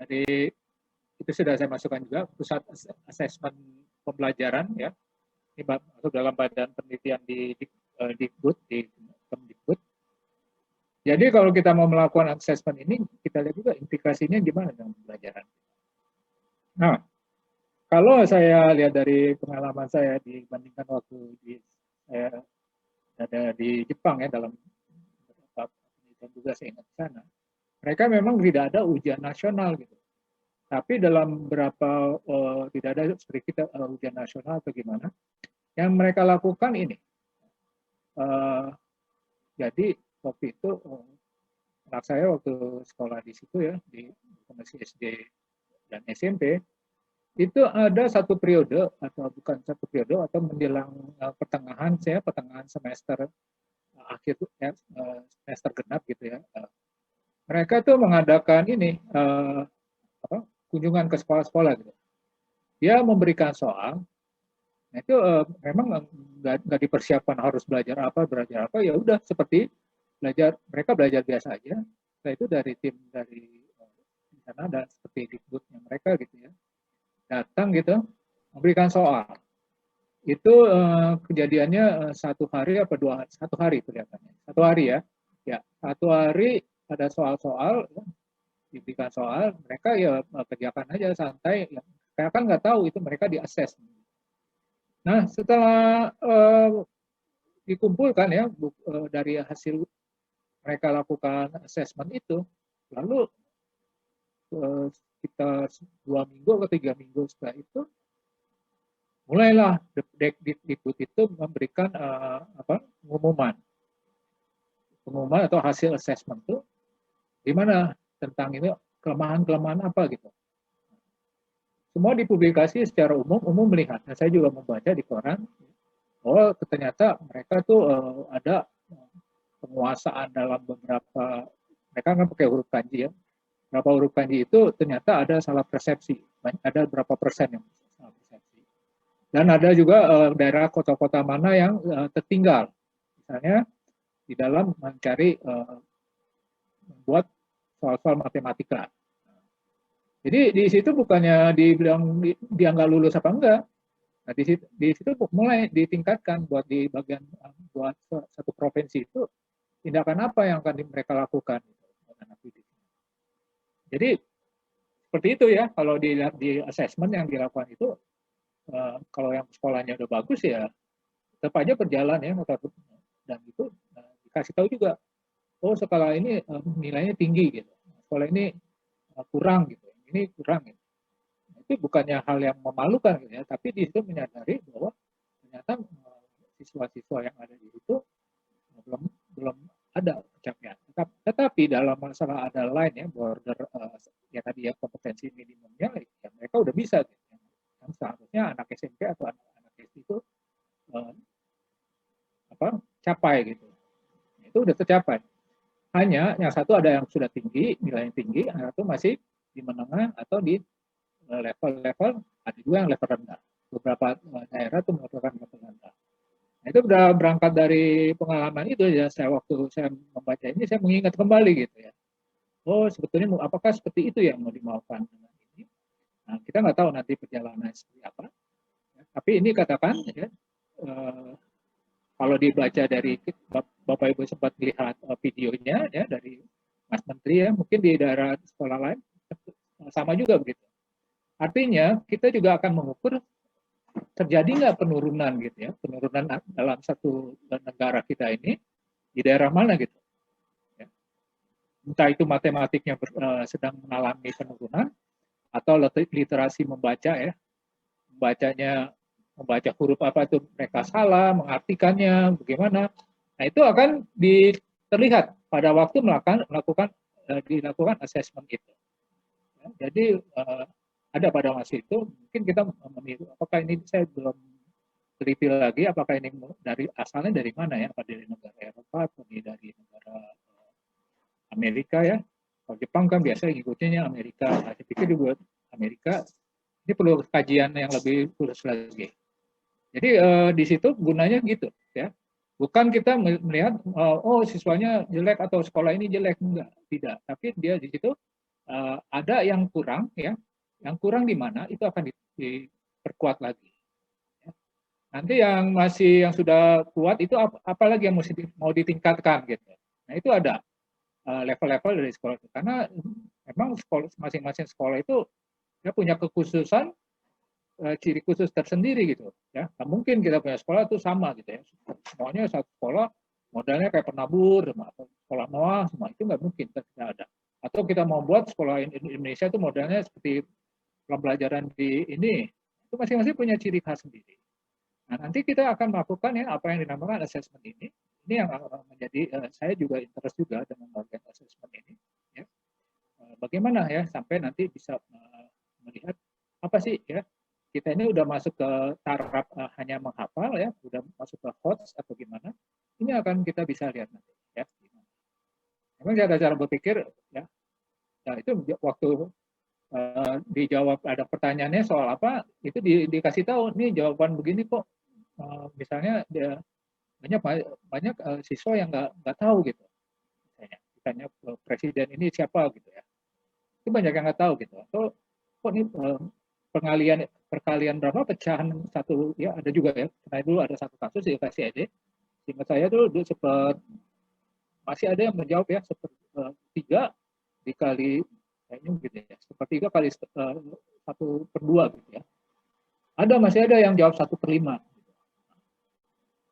Jadi itu sudah saya masukkan juga pusat asesmen pembelajaran ya. Ini masuk dalam badan penelitian di Dikbud, di Kemdikbud. Jadi kalau kita mau melakukan assessment ini, kita lihat juga implikasinya gimana dengan pembelajaran. Nah, kalau saya lihat dari pengalaman saya dibandingkan waktu saya ada di Jepang ya, dalam beberapa penelitian juga saya ingat di sana, mereka memang tidak ada ujian nasional gitu. Tapi dalam beberapa tidak ada seperti kita ujian nasional atau gimana, yang mereka lakukan ini. Jadi waktu itu anak saya waktu sekolah di situ ya, di masih SD dan SMP, itu ada satu periode atau bukan satu periode atau menjelang pertengahan semester akhir semester genap gitu ya. Mereka tuh mengadakan ini kunjungan ke sekolah-sekolah gitu. Dia memberikan soal. Nah, itu memang nggak dipersiapkan harus belajar apa, ya udah seperti mereka belajar biasa aja. Nah, itu dari tim dari sana dan seperti Dikbudnya mereka gitu ya, datang gitu memberikan soal. Itu kejadiannya 1 hari apa 2 hari, 1 hari kelihatannya, 1 hari ya, satu hari ada soal-soal, diberikan soal, mereka ya kerjakan aja santai, ya, saya kan nggak tahu itu mereka di-assess. Nah, setelah dikumpulkan ya dari hasil mereka lakukan assessment itu, lalu sekitar 2 minggu atau 3 minggu setelah itu, mulailah Dikbud itu memberikan pengumuman atau hasil assessment itu gimana tentang ini, kelemahan-kelemahan apa gitu. Semua dipublikasi secara umum melihat. Nah, saya juga membaca di koran, oh ternyata mereka tuh ada penguasaan dalam beberapa, mereka kan pakai huruf kanji ya, berapa huruf kanji itu ternyata ada salah persepsi, ada berapa persen yang salah persepsi. Dan ada juga daerah kota-kota mana yang tertinggal, misalnya di dalam mencari membuat soal-soal matematika. Jadi di situ bukannya dibilang dia nggak lulus apa enggak. Nah, di situ mulai ditingkatkan buat di bagian buat satu provinsi itu tindakan apa yang akan mereka lakukan. Jadi seperti itu ya, kalau di assessment yang dilakukan itu, kalau yang sekolahnya udah bagus ya tetap aja berjalan ya, dan itu dikasih tahu juga, oh sekolah ini nilainya tinggi gitu, sekolah ini kurang gitu, ini kurang gitu. Itu bukannya hal yang memalukan gitu ya, tapi di situ menyadari bahwa ternyata siswa-siswa yang ada di situ belum ada pencapaian. Tetapi dalam masalah ada line ya, border ya tadi ya, kompetensi minimumnya ya mereka udah bisa gitu. Yang seharusnya anak SMP atau anak SD itu capai gitu. Itu udah tercapai. Hanya yang satu ada yang sudah tinggi, nilainya tinggi, yang satu masih di menengah atau di level-level, ada juga yang level rendah. Beberapa daerah itu melakukan level rendah. Nah, itu udah berangkat dari pengalaman itu ya, waktu saya membaca ini, saya mengingat kembali gitu ya. Oh, sebetulnya apakah seperti itu yang mau dimaukan dengan ini? Nah, kita nggak tahu nanti perjalanannya seperti apa. Ya, tapi ini katakan ya, kalau dibaca dari Bapak Ibu sempat melihat videonya ya dari Mas Menteri ya, mungkin di daerah sekolah lain sama juga begitu. Artinya kita juga akan mengukur terjadi nggak penurunan gitu ya, penurunan dalam satu negara kita ini di daerah mana gitu. Ya. Entah itu matematiknya sedang mengalami penurunan atau literasi membaca ya, membaca huruf apa itu mereka salah, mengartikannya bagaimana. Nah itu akan terlihat pada waktu dilakukan assessment itu. Ya, jadi ada pada masa itu mungkin kita meniru apakah ini, saya belum teliti lagi apakah ini asalnya dari mana ya, apa dari negara Eropa atau dari negara Amerika ya. Kalau Jepang kan biasa ikutnya Amerika, nah, saya pikir juga Amerika ini perlu kajian yang lebih khusus lagi. Jadi di situ gunanya gitu ya. Bukan kita melihat oh siswanya jelek atau sekolah ini jelek, enggak, tidak. Tapi dia di situ ada yang kurang ya, yang kurang di mana itu akan diperkuat lagi. Nanti yang sudah kuat itu apa lagi yang mau ditingkatkan gitu. Nah itu ada level-level dari sekolah itu, karena memang masing-masing sekolah itu dia punya kekhususan, ciri khusus tersendiri gitu ya. Nah, mungkin kita punya sekolah itu sama gitu ya, semuanya satu sekolah modelnya kayak penabur atau sekolah Noah, semua itu nggak mungkin, tidak ada. Atau kita mau buat sekolah Indonesia itu modelnya seperti pembelajaran di ini, itu masing-masing punya ciri khas sendiri. Nah, nanti kita akan melakukan ya apa yang dinamakan assessment ini. Ini yang menjadi saya juga interest juga dengan bagian assessment ini. Ya. Bagaimana ya sampai nanti bisa melihat apa sih ya, kita ini udah masuk ke taraf hanya menghafal ya, udah masuk ke HOTS atau gimana. Ini akan kita bisa lihat nanti ya. Memang ada cara berpikir ya. Nah, itu waktu dijawab ada pertanyaannya soal apa, itu dikasih tahu nih jawaban begini kok. Misalnya dia banyak siswa yang nggak tahu gitu. Misalnya presiden ini siapa gitu ya. Itu banyak yang nggak tahu gitu. Atau kok ini perkalian berapa pecahan satu ya, ada juga ya. Karena dulu ada satu kasus di KCID. Seingat saya dulu masih ada yang menjawab ya sepertiga dikali kayaknya gitu ya, sepertiga kali 1/2 gitu ya. Masih ada yang jawab 1/5.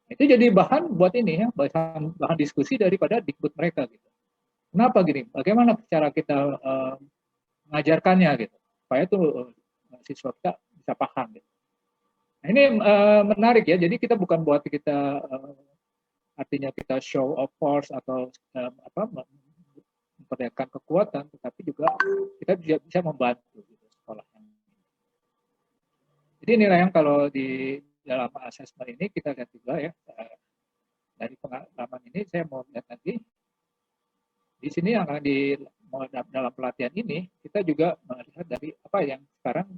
Itu jadi bahan buat ini ya, bahan diskusi daripada Dikbud mereka gitu. Kenapa gini? Bagaimana cara kita mengajarkannya gitu, supaya tuh siswa kita bisa paham gitu. Nah, ini menarik ya. Jadi kita bukan buat kita artinya kita show of force atau memperlihatkan kekuatan, tetapi juga kita bisa membantu gitu, sekolah. Jadi inilah yang kalau di dalam asesmen ini kita lihat juga ya, dari pengalaman ini saya mau lihat nanti di sini yang dalam pelatihan ini kita juga melihat dari apa yang sekarang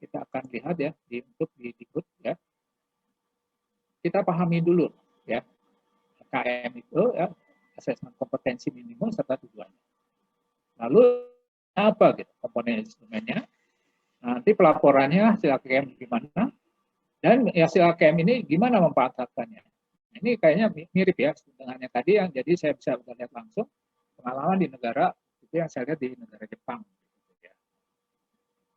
kita akan lihat ya untuk di Dikbud ya. Kita pahami dulu ya KM itu ya, asesmen kompetensi minimum serta tujuannya. Lalu apa gitu komponen instrumennya? Nanti pelaporannya hasil KM gimana? Dan hasil KM ini gimana memanfaatkannya? Ini kayaknya mirip ya dengan yang tadi, yang jadi saya bisa lihat langsung pengalaman di negara itu yang saya lihat di negara Jepang.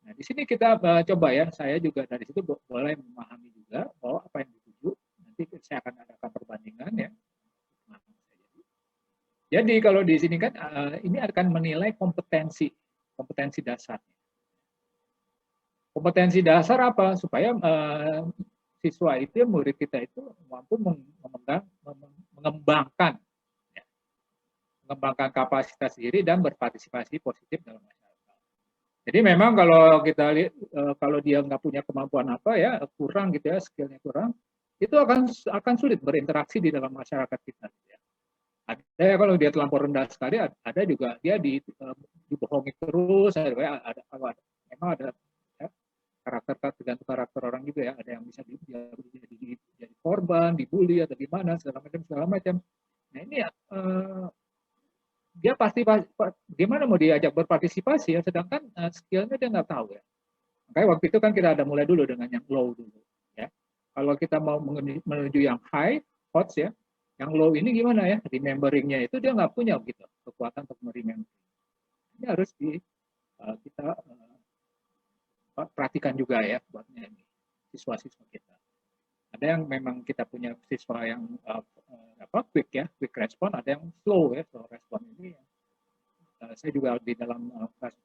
Nah di sini kita coba ya, saya juga dari situ boleh memahami juga bahwa apa yang dituju. Nanti saya akan adakan perbandingan ya. Jadi kalau di sini kan ini akan menilai kompetensi dasarnya. Kompetensi dasar apa? Supaya siswa itu, murid kita itu mampu mengembangkan kapasitas diri dan berpartisipasi positif dalam masyarakat. Jadi memang kalau kita lihat kalau dia nggak punya kemampuan apa ya, kurang gitu ya, skillnya kurang, itu akan sulit berinteraksi di dalam masyarakat kita. Ya. Ada kalau dia terlampau rendah sekali, ada juga dia dibohongi terus, memang ada ya, tergantung karakter orang juga ya, ada yang bisa jadi korban, dibully atau gimana segala macam. Nah ini dia pasti gimana mau diajak berpartisipasi ya, sedangkan skillnya dia nggak tahu ya. Makanya waktu itu kan kita ada mulai dulu dengan yang low dulu ya. Kalau kita mau menuju yang high, HOTS ya, yang low ini gimana ya, rememberingnya itu dia nggak punya gitu kekuatan untuk meremember. Ini harus kita perhatikan juga ya buatnya ini siswa-siswa kita. Ada yang memang kita punya siswa yang quick respon, ada yang slow ya, slow respon ini. Saya juga di dalam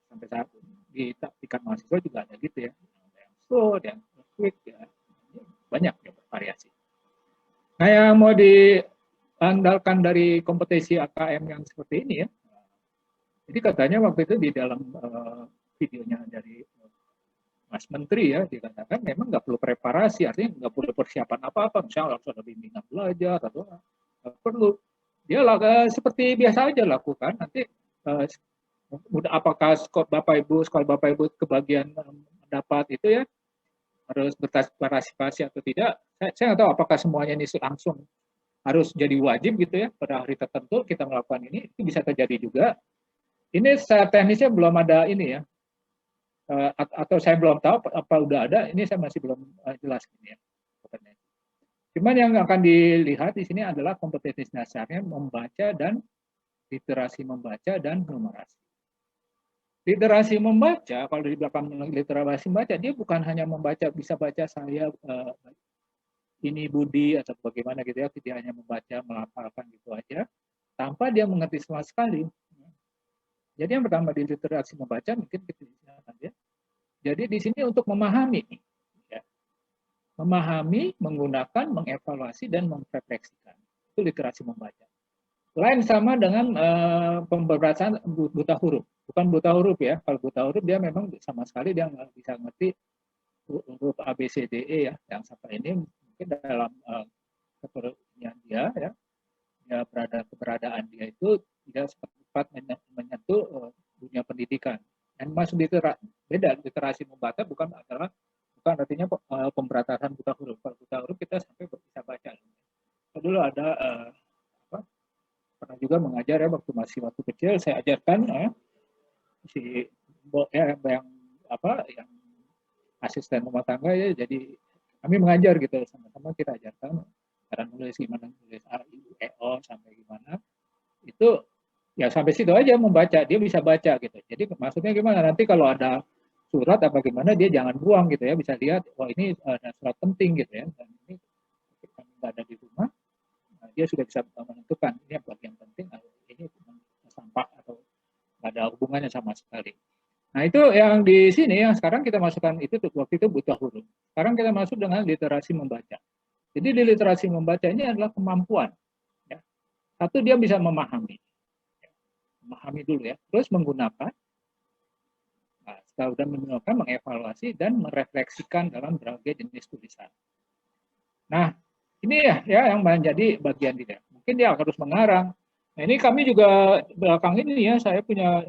sampai saat di tingkat mahasiswa juga ada gitu ya, ada yang slow, ada yang quick ya, banyak ya bervariasi. Nah yang mau diandalkan dari kompetensi AKM yang seperti ini ya, jadi katanya waktu itu di dalam videonya dari Mas Menteri ya, dikatakan memang nggak perlu preparasi, artinya nggak perlu persiapan apa-apa, misalnya langsung ada bimbingan belajar atau nggak perlu. Dia seperti biasa aja lakukan, nanti apakah sekolah Bapak Ibu kebagian mendapat itu ya, harus berpartisipasi atau tidak, saya nggak tahu apakah semuanya ini langsung harus jadi wajib gitu ya, pada hari tertentu kita melakukan ini, itu bisa terjadi juga. Ini secara teknisnya belum ada ini ya, atau saya belum tahu apa udah ada. Ini saya masih belum jelas ini ya. Cuman yang akan dilihat di sini adalah kompetensi dasarnya membaca dan literasi membaca dan numerasi. Literasi membaca, kalau di belakang literasi membaca, dia bukan hanya membaca, bisa baca saya ini Budi atau bagaimana gitu ya, dia hanya membaca, melafalkan gitu aja, tanpa dia mengerti sama sekali. Jadi yang pertama di literasi membaca mungkin kita ya. Jadi di sini untuk memahami, ya. Memahami, menggunakan, mengevaluasi dan merefleksikan. Itu literasi membaca. Lain sama dengan pembahasan buta huruf. Bukan buta huruf ya. Kalau buta huruf dia memang sama sekali dia nggak bisa ngerti huruf A, B, C, D, E ya. Yang sampai ini mungkin dalam keperluan dia ya, ya keberadaan dia itu tidak sempat menyentuh dunia pendidikan. Yang masuk beda literasi membaca bukan artinya pemberantasan buta huruf. Kalau buta huruf kita sampai bisa baca. Dulu ada pernah juga mengajar ya waktu kecil saya ajarkan si yang asisten rumah tangga ya, jadi kami mengajar gitu sama-sama kita ajarkan cara nulis gimana nulis A, I, E, O sampai gimana itu ya sampai situ aja membaca dia bisa baca gitu. Jadi maksudnya gimana nanti kalau ada surat apa gimana dia jangan buang gitu ya, bisa lihat oh ini ada surat penting gitu ya, dan ini kami nggak ada di rumah dia sudah bisa menentukan ini yang bagian penting atau ini sampah atau nggak ada hubungannya sama sekali. Nah itu yang di sini yang sekarang kita masukkan itu waktu itu buta huruf. Sekarang kita masuk dengan literasi membaca. Jadi di literasi membaca ini adalah kemampuan. Ya. Satu dia bisa memahami, memahami dulu ya. Terus menggunakan, nah, setelah sudah menggunakan, mengevaluasi dan merefleksikan dalam berbagai jenis tulisan. Nah ini ya yang menjadi bagian dia. Mungkin dia harus mengarang. Nah ini kami juga belakang ini ya saya punya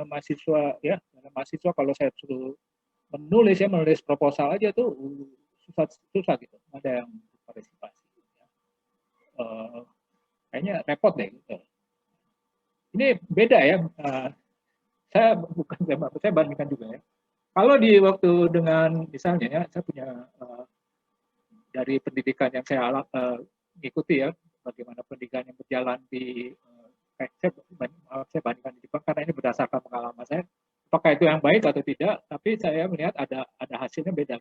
mahasiswa ya, mahasiswa kalau saya suruh menulis proposal aja tuh susah gitu, ada yang partisipasi. Kayaknya repot deh gitu. Ini beda ya. Saya bandingkan juga ya. Kalau di waktu dengan misalnya ya, saya punya dari pendidikan yang saya ikuti ya, bagaimana pendidikan yang berjalan di saya bandingkan di Jepang karena ini berdasarkan pengalaman saya. Apakah itu yang baik atau tidak? Tapi saya melihat ada hasilnya beda.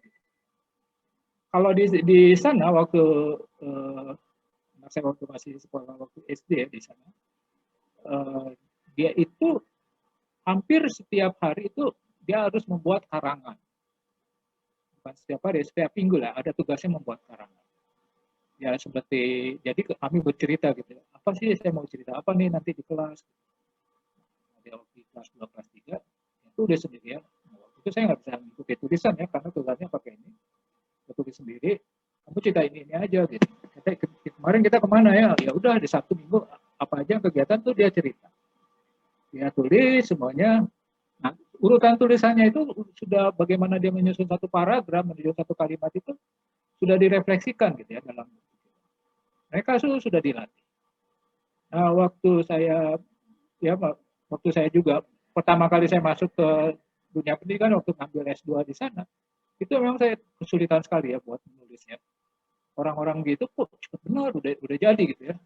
Kalau di sana waktu saya waktu masih sekolah waktu SD ya di sana, dia itu hampir setiap hari itu dia harus membuat karangan. Bukan setiap hari, setiap minggu lah ada tugasnya membuat karangan. Ya seperti jadi kami bercerita gitu ya. Apa sih saya mau cerita apa nih nanti di kelas? Di kelas 2 kelas 3 itu udah sendiri ya. Itu saya nggak bisa mengikuti tulisan ya karena tugasnya pakai ini. Saya tulis sendiri. Kamu cerita ini aja gitu. Kemarin kita kemana ya? Ya udah di Sabtu Minggu apa aja kegiatan tuh dia cerita. Dia tulis semuanya. Nah, urutan tulisannya itu sudah bagaimana dia menyusun satu paragraf, menyusun satu kalimat itu sudah direfleksikan gitu ya dalam mereka sudah dilatih. Nah, waktu saya juga pertama kali saya masuk ke dunia pendidikan waktu ngambil S2 di sana, itu memang saya kesulitan sekali ya buat menulisnya. Orang-orang gitu kok cepat benar udah jadi gitu ya.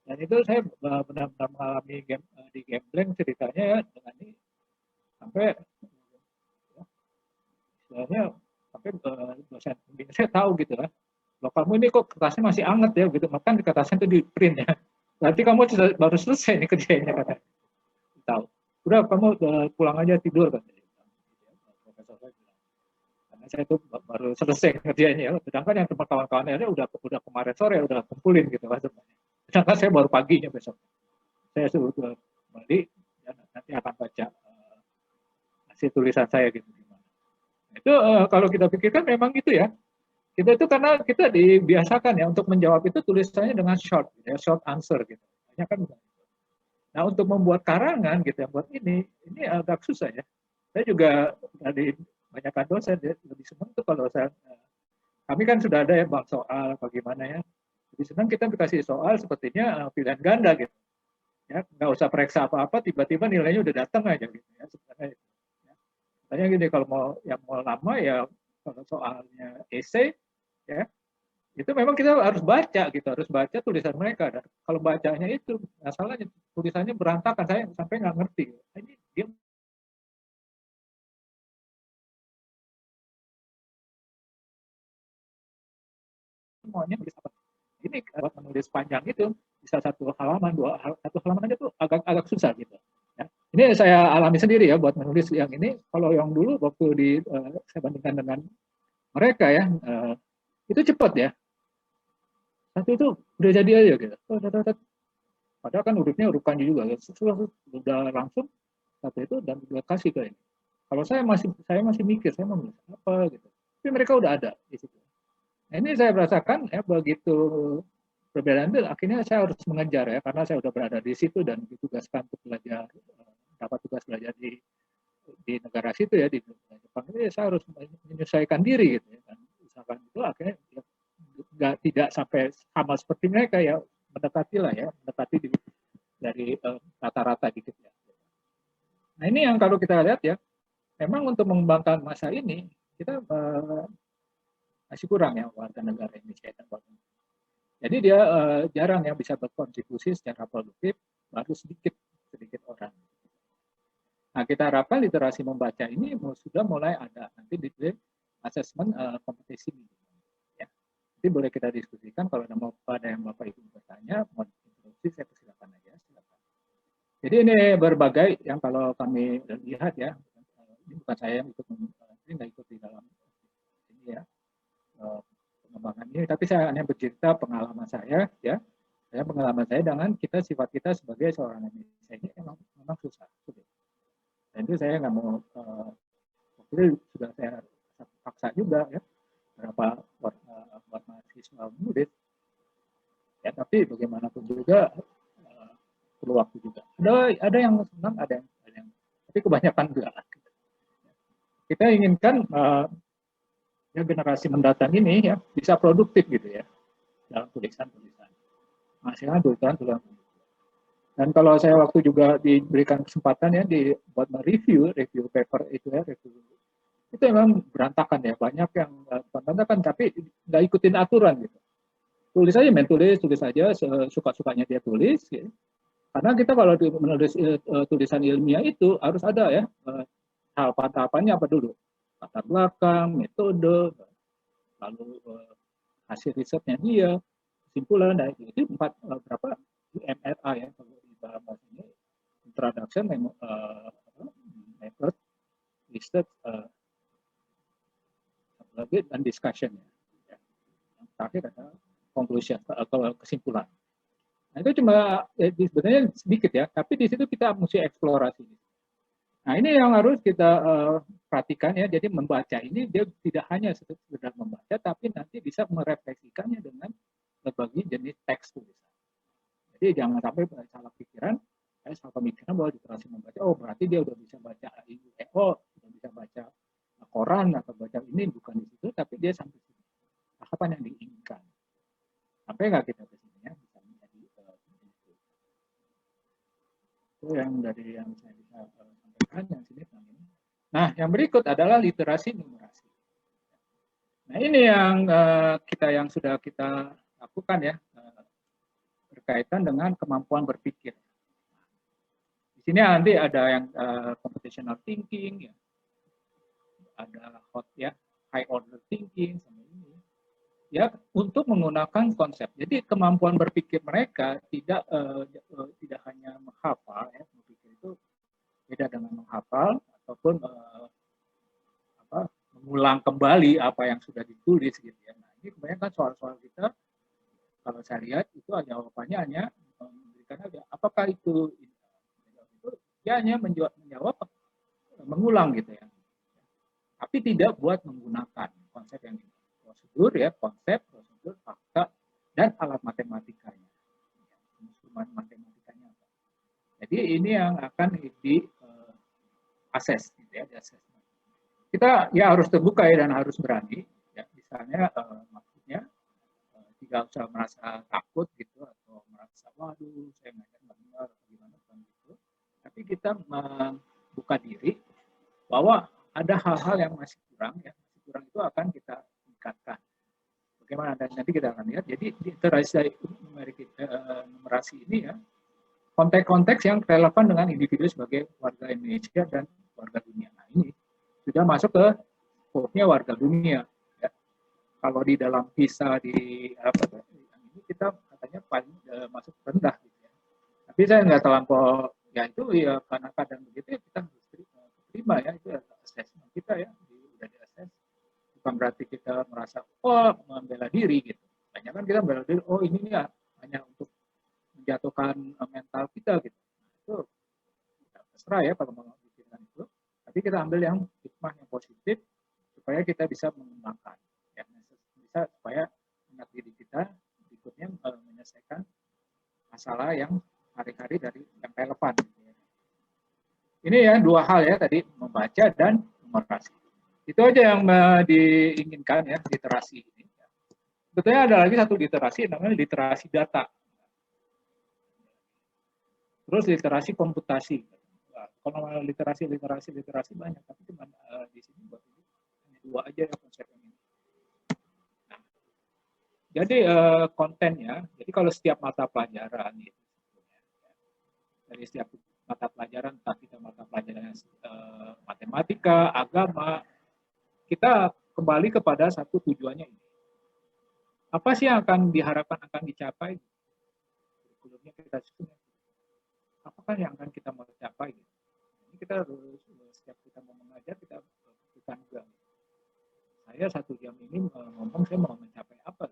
Dan itu saya benar-benar mengalami di Gambling ceritanya ya dengan ini sampai istilahnya sampai dosen saya tahu gitu kan. Loh, kamu ini kok kertasnya masih anget ya gitu, makan di kertasnya itu di print ya. Berarti kamu baru selesai nih kerjanya katanya. Tahu. Udah kamu pulang aja tidur kan. Profesor saya bilang. Karena saya itu baru selesai kerjanya ya. Sedangkan yang tempat kawan-kawannya udah kemarin sore udah kumpulin gitu maksudnya. Sedangkan saya baru paginya besok. Saya suruh kembali dan nanti akan baca hasil tulisan saya gitu. Itu kalau kita pikirkan memang gitu ya. Kita itu karena kita dibiasakan ya untuk menjawab itu tulisannya dengan short, ya, short answer gitu. Hanya kan. Nah untuk membuat karangan gitu ya, buat ini agak susah ya. Saya juga dari banyakkan dosen ya, lebih senang tuh kalau kami kan sudah ada ya bang soal bagaimana ya. Lebih senang kita dikasih soal sepertinya pilihan ganda gitu. Ya, nggak usah periksa apa-apa, tiba-tiba nilainya udah datang aja gitu ya sebenarnya. Ya. Makanya gini, kalau mau lama ya, kalau soalnya essay ya, itu memang kita harus baca gitu, harus baca tulisan mereka. Dan kalau bacanya itu masalahnya tulisannya berantakan, saya sampai nggak ngerti. Ini dia maunya nulis apa? Ini buat menulis panjang itu bisa satu halaman, satu halaman aja tuh agak susah gitu. Ya. Ini saya alami sendiri ya buat menulis yang ini. Kalau yang dulu waktu saya bandingkan dengan mereka ya, itu cepat ya. Satu itu udah jadi aja gitu. Padahal kan urutnya urut kanji juga. Ya. Sudah langsung satu itu dan udah kasih ke ini. Kalau saya masih mikir saya mau nulis apa gitu. Tapi mereka udah ada di situ. Nah, ini saya merasakan ya begitu perbedaan itu akhirnya saya harus mengejar ya karena saya sudah berada di situ dan ditugaskan untuk belajar, dapat tugas belajar di negara situ ya di Jepang ini saya harus menyesuaikan diri gitu ya. Dan misalkan itu akhirnya ya, tidak sampai sama seperti mereka ya, mendekati lah ya, mendekati dari rata-rata dikit ya. Nah ini yang kalau kita lihat ya, memang untuk mengembangkan masa ini kita masih kurang ya warga negara Indonesia. Jadi dia jarang yang bisa berkontribusi secara produktif, baru sedikit orang. Nah kita harapkan literasi membaca ini sudah mulai ada nanti di asesmen kompetisi minimal. Ya. Jadi boleh kita diskusikan kalau ada yang Bapak Ibu bertanya, mau introduksi saya persilakan aja. Silakan. Jadi ini berbagai yang kalau kami lihat ya, ini bukan saya yang nggak ikut di dalam ini ya pengembangan ini, tapi saya hanya bercerita pengalaman saya ya. Pengalaman saya dengan sifat kita sebagai seorang Indonesia ini memang susah. Dan itu saya nggak mau waktu itu sudah saya paksa juga ya berapa buat mahasiswa murid ya, tapi bagaimanapun juga perlu waktu juga. Ada yang senang, ada yang tapi kebanyakan enggak. Kita inginkan ya generasi mendatang ini ya bisa produktif gitu ya dalam tulisan-tulisan. Hasilnya tulisan. Dan kalau saya waktu juga diberikan kesempatan ya buat mereview paper itu ya, itu memang berantakan ya, banyak yang berantakan tapi nggak ikutin aturan gitu. Tulis aja, tulis aja suka-sukanya dia tulis. Ya. Karena kita kalau menulis tulisan ilmiah itu harus ada ya tahapan-tahapannya apa dulu, latar belakang, metode, lalu hasil risetnya dia, kesimpulan, dan itu berapa MRA ya kalau di dalam bahasa ini, introduction, method, research, dan discussion ya. Yang terakhir ada conclusion, kesimpulan. Nah itu cuma sebenarnya sedikit ya, tapi di situ kita mesti eksplorasi. Nah ini yang harus kita perhatikan ya, jadi membaca ini dia tidak hanya sekedar membaca, tapi nanti bisa merefleksikannya dengan berbagai jenis teks tulisan. Jadi jangan sampai salah pikiran, salah pemikiran bahwa literasi membaca, oh berarti dia udah bisa baca IUEO, udah bisa baca koran atau baca ini, bukan di situ, tapi dia sampai tahapan yang diinginkan. Sampai nggak kita ke sini ya, bisa menjadi itu. Itu yang dari yang saya bisa sampaikan yang sini. Nah, yang berikut adalah literasi numerasi. Nah, ini yang yang sudah kita lakukan ya, berkaitan dengan kemampuan berpikir. Di sini nanti ada yang computational thinking, ya. Ada high order thinking, sama ini. Ya, untuk menggunakan konsep. Jadi kemampuan berpikir mereka tidak hanya menghafal, ya, berpikir itu beda dengan menghafal ataupun mengulang kembali apa yang sudah ditulis gitu ya. Nah, ini kebanyakan soal-soal kita kalau saya lihat itu jawabannya hanya memberikan aja apakah itu dia hanya menjawab mengulang gitu ya. Tapi tidak buat menggunakan konsep yang ini. Prosedur ya, konsep, prosedur, fakta, dan alat matematikanya. Instrumen matematikanya apa. Jadi ini yang akan di assess gitu ya, di assessment. Kita ya harus terbuka ya dan harus berani. Ya, misalnya maksudnya tidak usah merasa takut gitu atau merasa waduh saya ngajar nggak benar gimana. kita membuka diri bahwa ada hal-hal yang masih kurang, ya masih kurang itu akan kita tingkatkan. Bagaimana, dan nanti kita akan lihat. Jadi literasi numerasi ini ya, konteks-konteks yang relevan dengan individu sebagai warga Indonesia dan warga dunia. Nah, ini sudah masuk ke skopnya warga dunia. Ya. Kalau di dalam PISA di ini kita katanya paling masuk rendah. Gitu ya. Tapi saya nggak terlampau, ya itu ya karena kadang begitu ya kita harus terima ya, itu assessment kita ya, udah di assess. Bukan berarti kita merasa membela diri gitu. Banyak kan kita membela diri, ini ya hanya untuk menjatuhkan mental kita gitu. Itu terserah ya kalau mau pikirkan itu. Tapi kita ambil yang hikmah, yang positif supaya kita bisa mengembangkan. Ya, bisa supaya anak didik kita berikutnya menyelesaikan masalah yang hari-hari dari yang relevan. Ini ya dua hal ya tadi, membaca dan numerasi. Itu aja yang diinginkan ya literasi ini. Sebetulnya ada lagi satu literasi namanya literasi data. Terus literasi komputasi. Nah, kalau literasi banyak, tapi cuma di sini buat ini hanya dua aja ya konsep ini. Nah, jadi kontennya, jadi kalau setiap mata pelajaran itu, dari setiap mata pelajaran, entah kita mata pelajaran matematika, agama, kita kembali kepada satu tujuannya ini. Apa sih yang akan diharapkan akan dicapai? Kurikulumnya kita susun. Apakah yang akan kita mau capai? Ini kita harus setiap kita mau mengajar kita bukan juga. Saya 1 jam ini ngomong saya mau mencapai apa?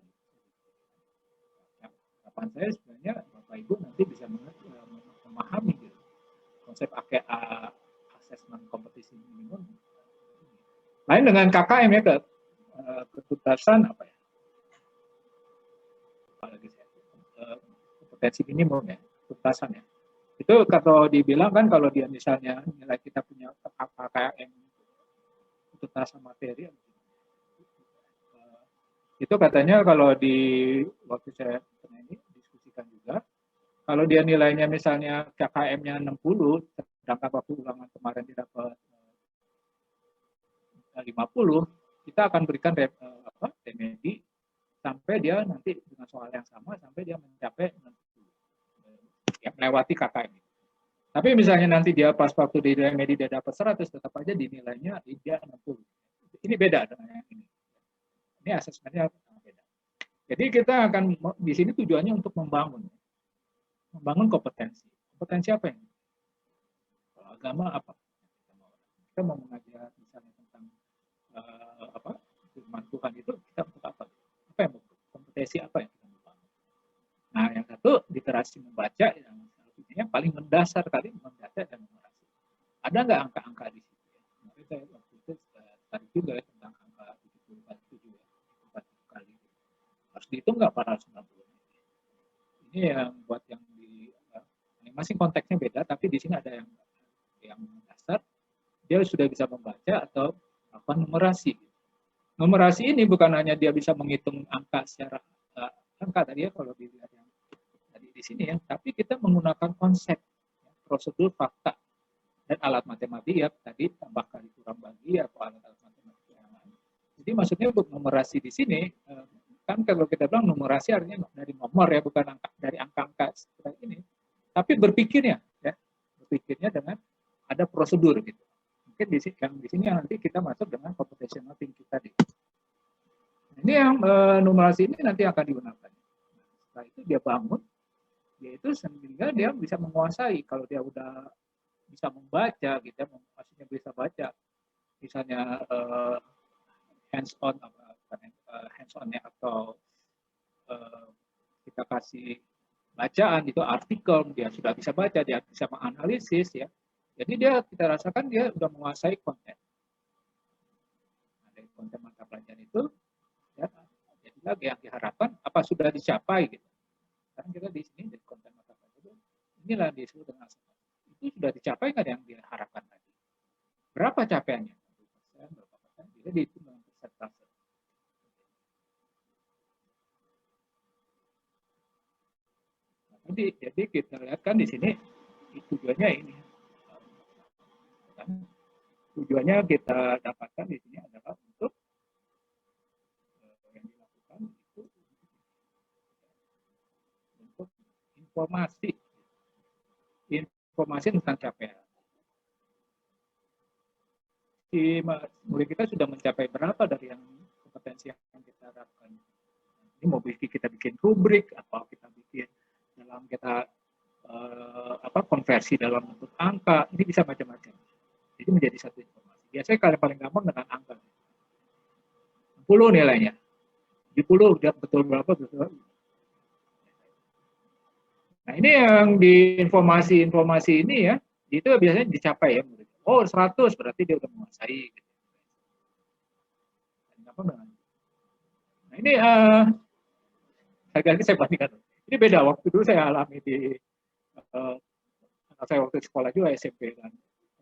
Harapan saya sebenarnya Bapak Ibu nanti bisa memahami gitu. Konsep AKA assessment kompetisi minimum. Lain dengan KKM ya, ketuntasan apa ya? Apalagi kompetensi minimum ya, ketuntasan ya. Itu kalau dibilang kan kalau dia misalnya nilai kita punya KKM ketuntasan materi, itu katanya kalau di waktu saya pernah ini diskusikan juga, kalau dia nilainya misalnya KKM-nya 60, sedangkan waktu ulangan kemarin dia dapat 50, kita akan berikan remedi sampai dia nanti dengan soal yang sama sampai dia mencapai 60, ya, melewati KKM. Tapi misalnya nanti dia pas waktu di remedi dia dapat 100, tetap aja dinilainya dia 60. Ini beda dengan yang ini. Ini asesmennya beda. Jadi kita akan di sini tujuannya untuk membangun kompetensi. Kompetensi apa ini? Kalau agama apa? Kita mau mengajar misalnya tentang firman Tuhan itu kita untuk apa? Apa yang kompetensi apa yang kita mau bangun? Nah, yang satu literasi membaca, yang paling mendasar kali membaca dan numerasi. Ada nggak angka-angka di situ? Mungkin saya waktu itu tadi juga ya tentang angka 74 ya, 47 kali. Harus dihitung nggak 490? Ini yang buat yang di masing konteksnya beda, tapi di sini ada yang dasar. Dia sudah bisa membaca atau apa numerasi. Numerasi ini bukan hanya dia bisa menghitung angka secara angka tadi ya kalau dilihat yang tadi di sini ya, tapi kita menggunakan konsep ya, prosedur, fakta dan alat matematika ya, tadi tambah kali kurang bagi atau alat-alat matematika yang lain. Jadi maksudnya untuk numerasi di sini kan kalau kita bilang numerasi artinya dari nomor ya, bukan dari angka-angka seperti ini. Tapi berpikirnya ya, berpikirnya dengan ada prosedur gitu. Mungkin di sini yang nanti kita masuk dengan computational thinking tadi. Ini yang numerasi ini nanti akan digunakan. Setelah itu dia bangun, yaitu sehingga dia bisa menguasai. Kalau dia udah bisa membaca, gitu, maksudnya bisa baca, misalnya hands-on, hands-onnya atau kita kasih bacaan itu artikel, dia sudah bisa baca, dia bisa menganalisis ya. Jadi kita rasakan dia sudah menguasai konten. Nah, dari konten mata pelajaran itu ya, jadi lagi yang diharapkan apa sudah dicapai gitu. Sekarang kita di sini dari konten mata pelajaran inilah disebut dengan itu sudah dicapai nggak yang diharapkan tadi? Berapa capaiannya? Berapa persen? Jadi dihitung dengan persentase. Jadi kita lihat kan di sini tujuannya ini tujuannya kita dapatkan di sini adalah untuk yang dilakukan itu untuk informasi tentang capaian. Si murid kita sudah mencapai berapa dari yang kompetensi yang kita harapkan. Ini mau kita bikin rubrik atau kita bikin dalam kita konversi dalam bentuk angka, ini bisa macam-macam. Jadi menjadi satu informasi. Biasanya kalau paling gampang dengan angka. 60 nilainya. 70 udah betul berapa betul. Nah, ini yang di informasi ini ya, itu biasanya dicapai ya. Oh, 100 berarti dia udah menguasai. Nah, ini lagi saya bandingkan. Ini beda waktu dulu saya alami di anak saya waktu sekolah juga SMP kan.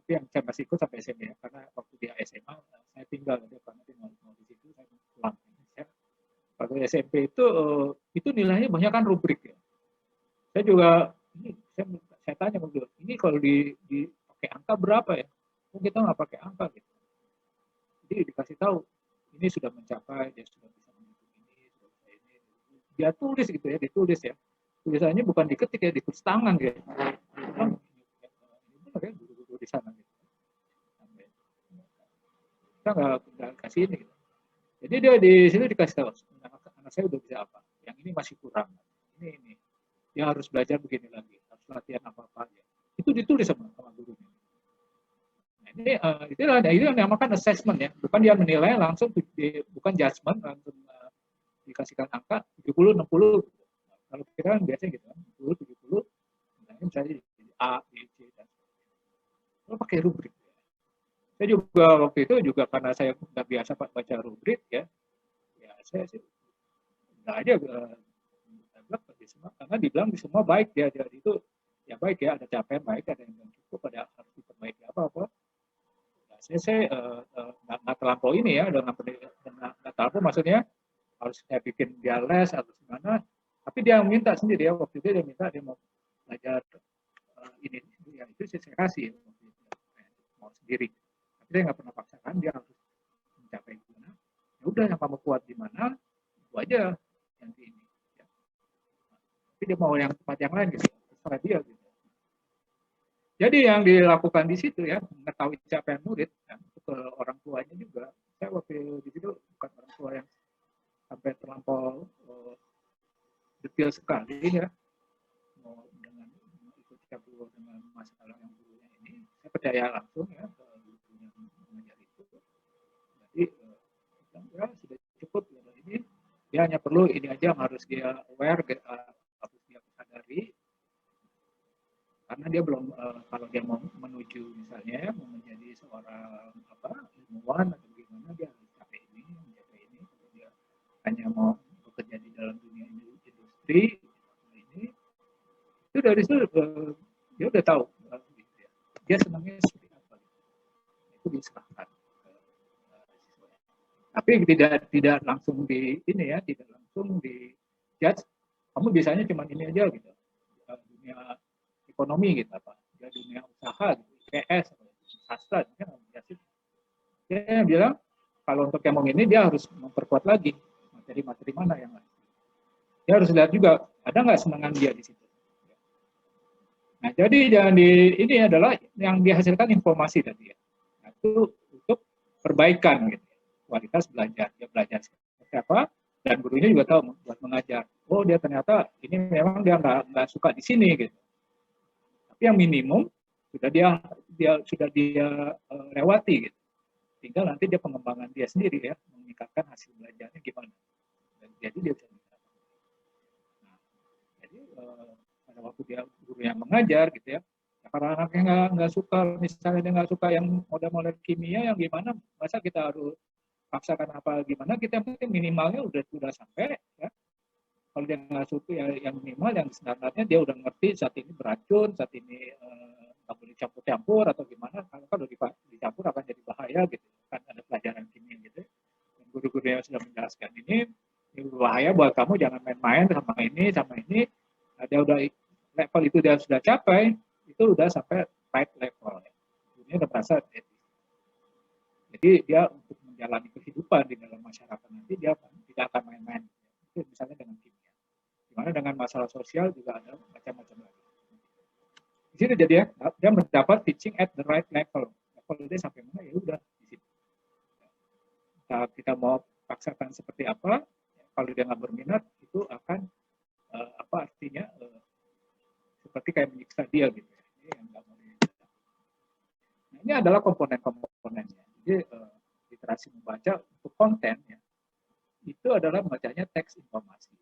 Tapi yang saya masih ikut sampai SMP ya, karena waktu dia SMA saya tinggal karena dia mau di situ saya pulang. Waktu SMP itu nilainya banyak kan rubrik ya. Saya juga ini saya tanya dulu, ini kalau di pakai angka berapa ya? Oh, kita nggak pakai angka gitu. Jadi dikasih tahu ini sudah mencapai, dia sudah bisa menghitung ini, sudah bisa ini. Dia tulis gitu ya, ditulis ya. Tulisannya bukan diketik ya, ditulis tangan ya. Ini benar ya, guru-guru di sana gitu. Kita nggak kasih ini gitu. Jadi dia di sini dikasih tahu, anak saya udah bisa apa, yang ini masih kurang. Ini. Dia harus belajar begini lagi, harus latihan apa-apa aja. Itu ditulis sama gurunya. Nah, ini yang dinamakan assessment ya, bukan dia menilai langsung, bukan judgment langsung dikasihkan angka 70, 60. Kalau kita kan biasanya gitu kan, 60, 70, misalnya A, B, C, dan kalau pakai rubrik. Saya juga waktu itu juga karena saya nggak biasa baca rubrik ya saya sih nggak aja karena dibilang semua baik ya, jadi itu ya baik ya, ada capaian baik, ada yang cukup, ada harus diperbaiki apa. Nah, saya nggak terlampau ini ya, nggak terlampau maksudnya harus saya bikin dia les atau gimana, tapi dia minta sendiri ya, waktu itu dia minta dia mau belajar ini ya, itu saya kasih mau sendiri, tapi dia nggak pernah paksakan, dia harus mencapai gimana, ya udah yang kamu kuat di mana itu aja yang ini. Tapi dia mau yang tempat yang lain gitu, terserah dia gitu. Jadi yang dilakukan di situ ya, mengetahui capaian murid, ya, ke orang tuanya juga. Saya waktu di situ bukan orang tua yang sampai terlampau detail sekali ya, mau dengan ikut campur dengan masalah yang gurunya ini, saya percaya langsung ya ke gurunya mengajar itu. Jadi ya sudah cukup ya, ini dia hanya perlu ini aja yang harus dia aware, harus dia sadari, karena dia belum kalau dia mau menuju misalnya mau menjadi seorang ilmuwan atau gimana, dia harus mencapai ini. Kalau dia hanya mau bekerja di dalam dunia industri ini, itu dari situ dia udah tahu dia senangnya seperti apa, itu diserahkan. Tapi tidak langsung tidak langsung di judge, kamu biasanya cuma ini aja gitu, dunia ekonomi gitu dunia usaha gitu, IPS, sastra, dia bilang kalau untuk yang mau ini dia harus memperkuat lagi materi-materi mana yang lain. Dia harus lihat juga ada nggak senangan dia di situ. Nah, jadi ini adalah yang dihasilkan informasi tadi ya. Nah, itu untuk perbaikan gitu, kualitas belajar. Dia belajar seperti apa, dan gurunya juga tahu buat mengajar. Oh, dia ternyata ini memang dia nggak suka di sini gitu. Tapi yang minimum sudah dia lewati gitu. Tinggal nanti dia pengembangan dia sendiri ya, meningkatkan hasil belajarnya gimana. Dan jadi dia bisa. Nah, jadi pada waktu dia guru yang mengajar gitu ya, karena anaknya nggak suka, misalnya dia nggak suka yang model-model kimia yang gimana, masa kita harus paksakan apa gimana, kita yang penting minimalnya udah sampai ya. Kalau dia nggak suka ya yang minimal yang standarnya dia udah ngerti saat ini beracun, saat ini nggak boleh campur-campur atau gimana, kalau dicampur akan jadi bahaya gitu kan, ada pelajaran kimia gitu. Dan guru-guru yang sudah menjelaskan ini bahaya buat kamu, jangan main-main sama ini. Nah, dia udah level itu dia sudah capai, itu udah sampai right level ya. Ini udah merasa Jadi dia untuk menjalani kehidupan di dalam masyarakat nanti dia tidak akan main-main. Itu misalnya dengan kimia. Dimana dengan masalah sosial juga ada macam-macam lagi. Di situ jadi ya, dia mendapat teaching at the right level. Level dia sampai mana ya udah di situ. Kita mau paksakan seperti apa, kalau dia nggak berminat itu akan apa artinya seperti kayak menyiksa dia gitu. Ini yang nggak boleh. Nah, ini adalah komponen-komponennya. Jadi literasi membaca untuk konten ya, itu adalah bacanya teks informasi.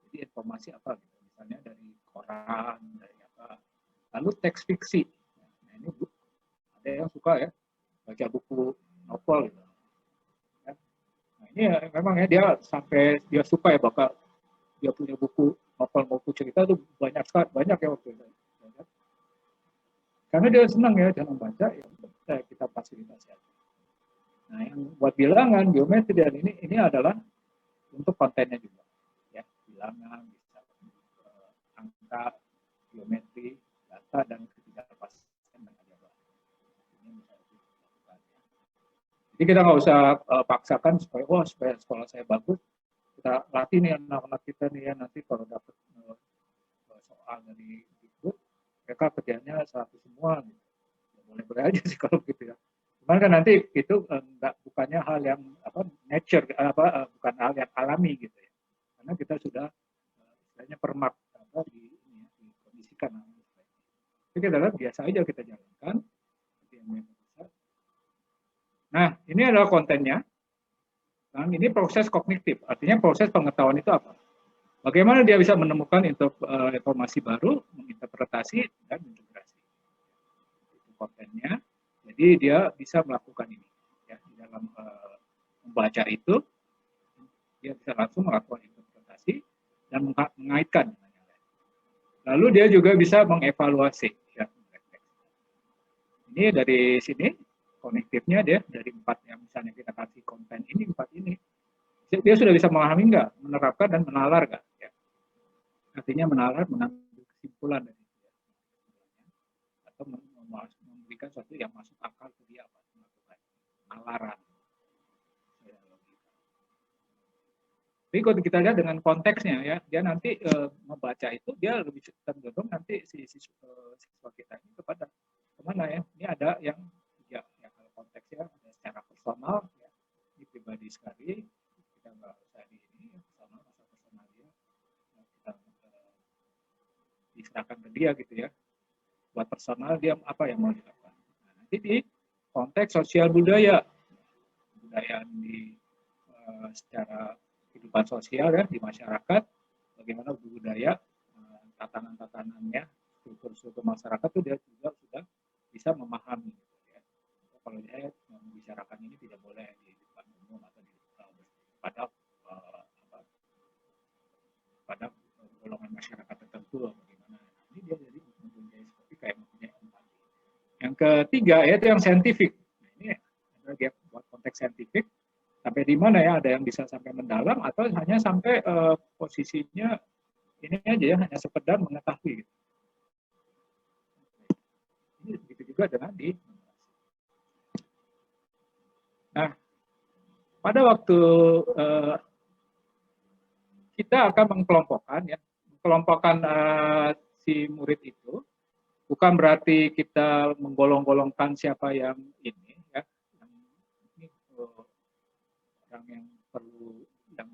Jadi informasi apa gitu, misalnya dari koran, dari apa. Lalu teks fiksi. Nah, ini ada yang suka ya baca buku novel gitu. Ya. Nah, ini ya, memang ya dia sampai dia suka ya bakal dia punya buku novel cerita tuh banyak ya waktu itu. Karena dia senang ya jangan baca ya kita fasilitasi aja. Nah, yang buat bilangan, geometri dan ini adalah untuk kontennya juga. Ya, bilangan, bisa angka, geometri, data, dan ketidakpastian dan aljabar. Ini bisa dilakukan. Jadi kita nggak usah paksakan supaya sekolah saya bagus, kita latih nih anak-anak kita nih ya, nanti kalau dapat soal dari Dikbud, mereka kerjanya 100 semua. Gitu. Ya, boleh-boleh aja sih kalau gitu ya. Cuman kan nanti itu bukannya hal yang nature bukan hal yang alami gitu ya. Karena kita sudah istilahnya permak dikondisikan. Jadi kita biasa aja kita jalankan. Nah, ini adalah kontennya. Nah, ini proses kognitif. Artinya proses pengetahuan itu apa? Bagaimana dia bisa menemukan informasi baru, menginterpretasi dan integrasi. Itu kontennya. Jadi dia bisa melakukan ini ya, di dalam membaca itu dia bisa langsung melakukan interpretasi dan mengaitkan. Lalu dia juga bisa mengevaluasi. Ya. Ini dari sini kognitifnya dia dari 4 yang misalnya kita kasih konten ini 4 ini dia sudah bisa memahami nggak, menerapkan dan menalar nggak? Ya. Artinya menalar, mengambil kesimpulan dari itu, ya. Atau memberikan sesuatu yang masuk akal ke dia apa melakukan penalaran. Jadi kalau kita lihat dengan konteksnya ya, dia nanti membaca itu dia lebih cenderung nanti si siswa kita ini kepada kemana ya? Ini ada yang ya kalau konteksnya ada secara personal ya, ini pribadi sekali kita nggak usah di ini personal dia kita diserahkan ke dia gitu ya. Buat personal dia apa yang mau dilakukan. Nah, nanti di konteks sosial budaya di secara kehidupan sosial ya di masyarakat, bagaimana budaya tatanan-tatanannya, struktur masyarakat itu dia juga sudah bisa memahami. Gitu, ya. Kalau dia membicarakan ini tidak boleh di depan umum atau pada golongan masyarakat tertentu, bagaimana. Ini dia jadi mempunyai seperti kayak mempunyai empati. Yang ketiga yaitu yang saintifik. Nah, ini ada dia buat konteks saintifik. Sampai di mana ya, ada yang bisa sampai mendalam atau hanya sampai posisinya ini aja ya, hanya sekedar mengetahui. Gitu. Ini begitu juga dengan di. Nah, pada waktu kita akan mengkelompokkan si murid itu, bukan berarti kita menggolong-golongkan siapa yang ini ya, orang yang perlu yang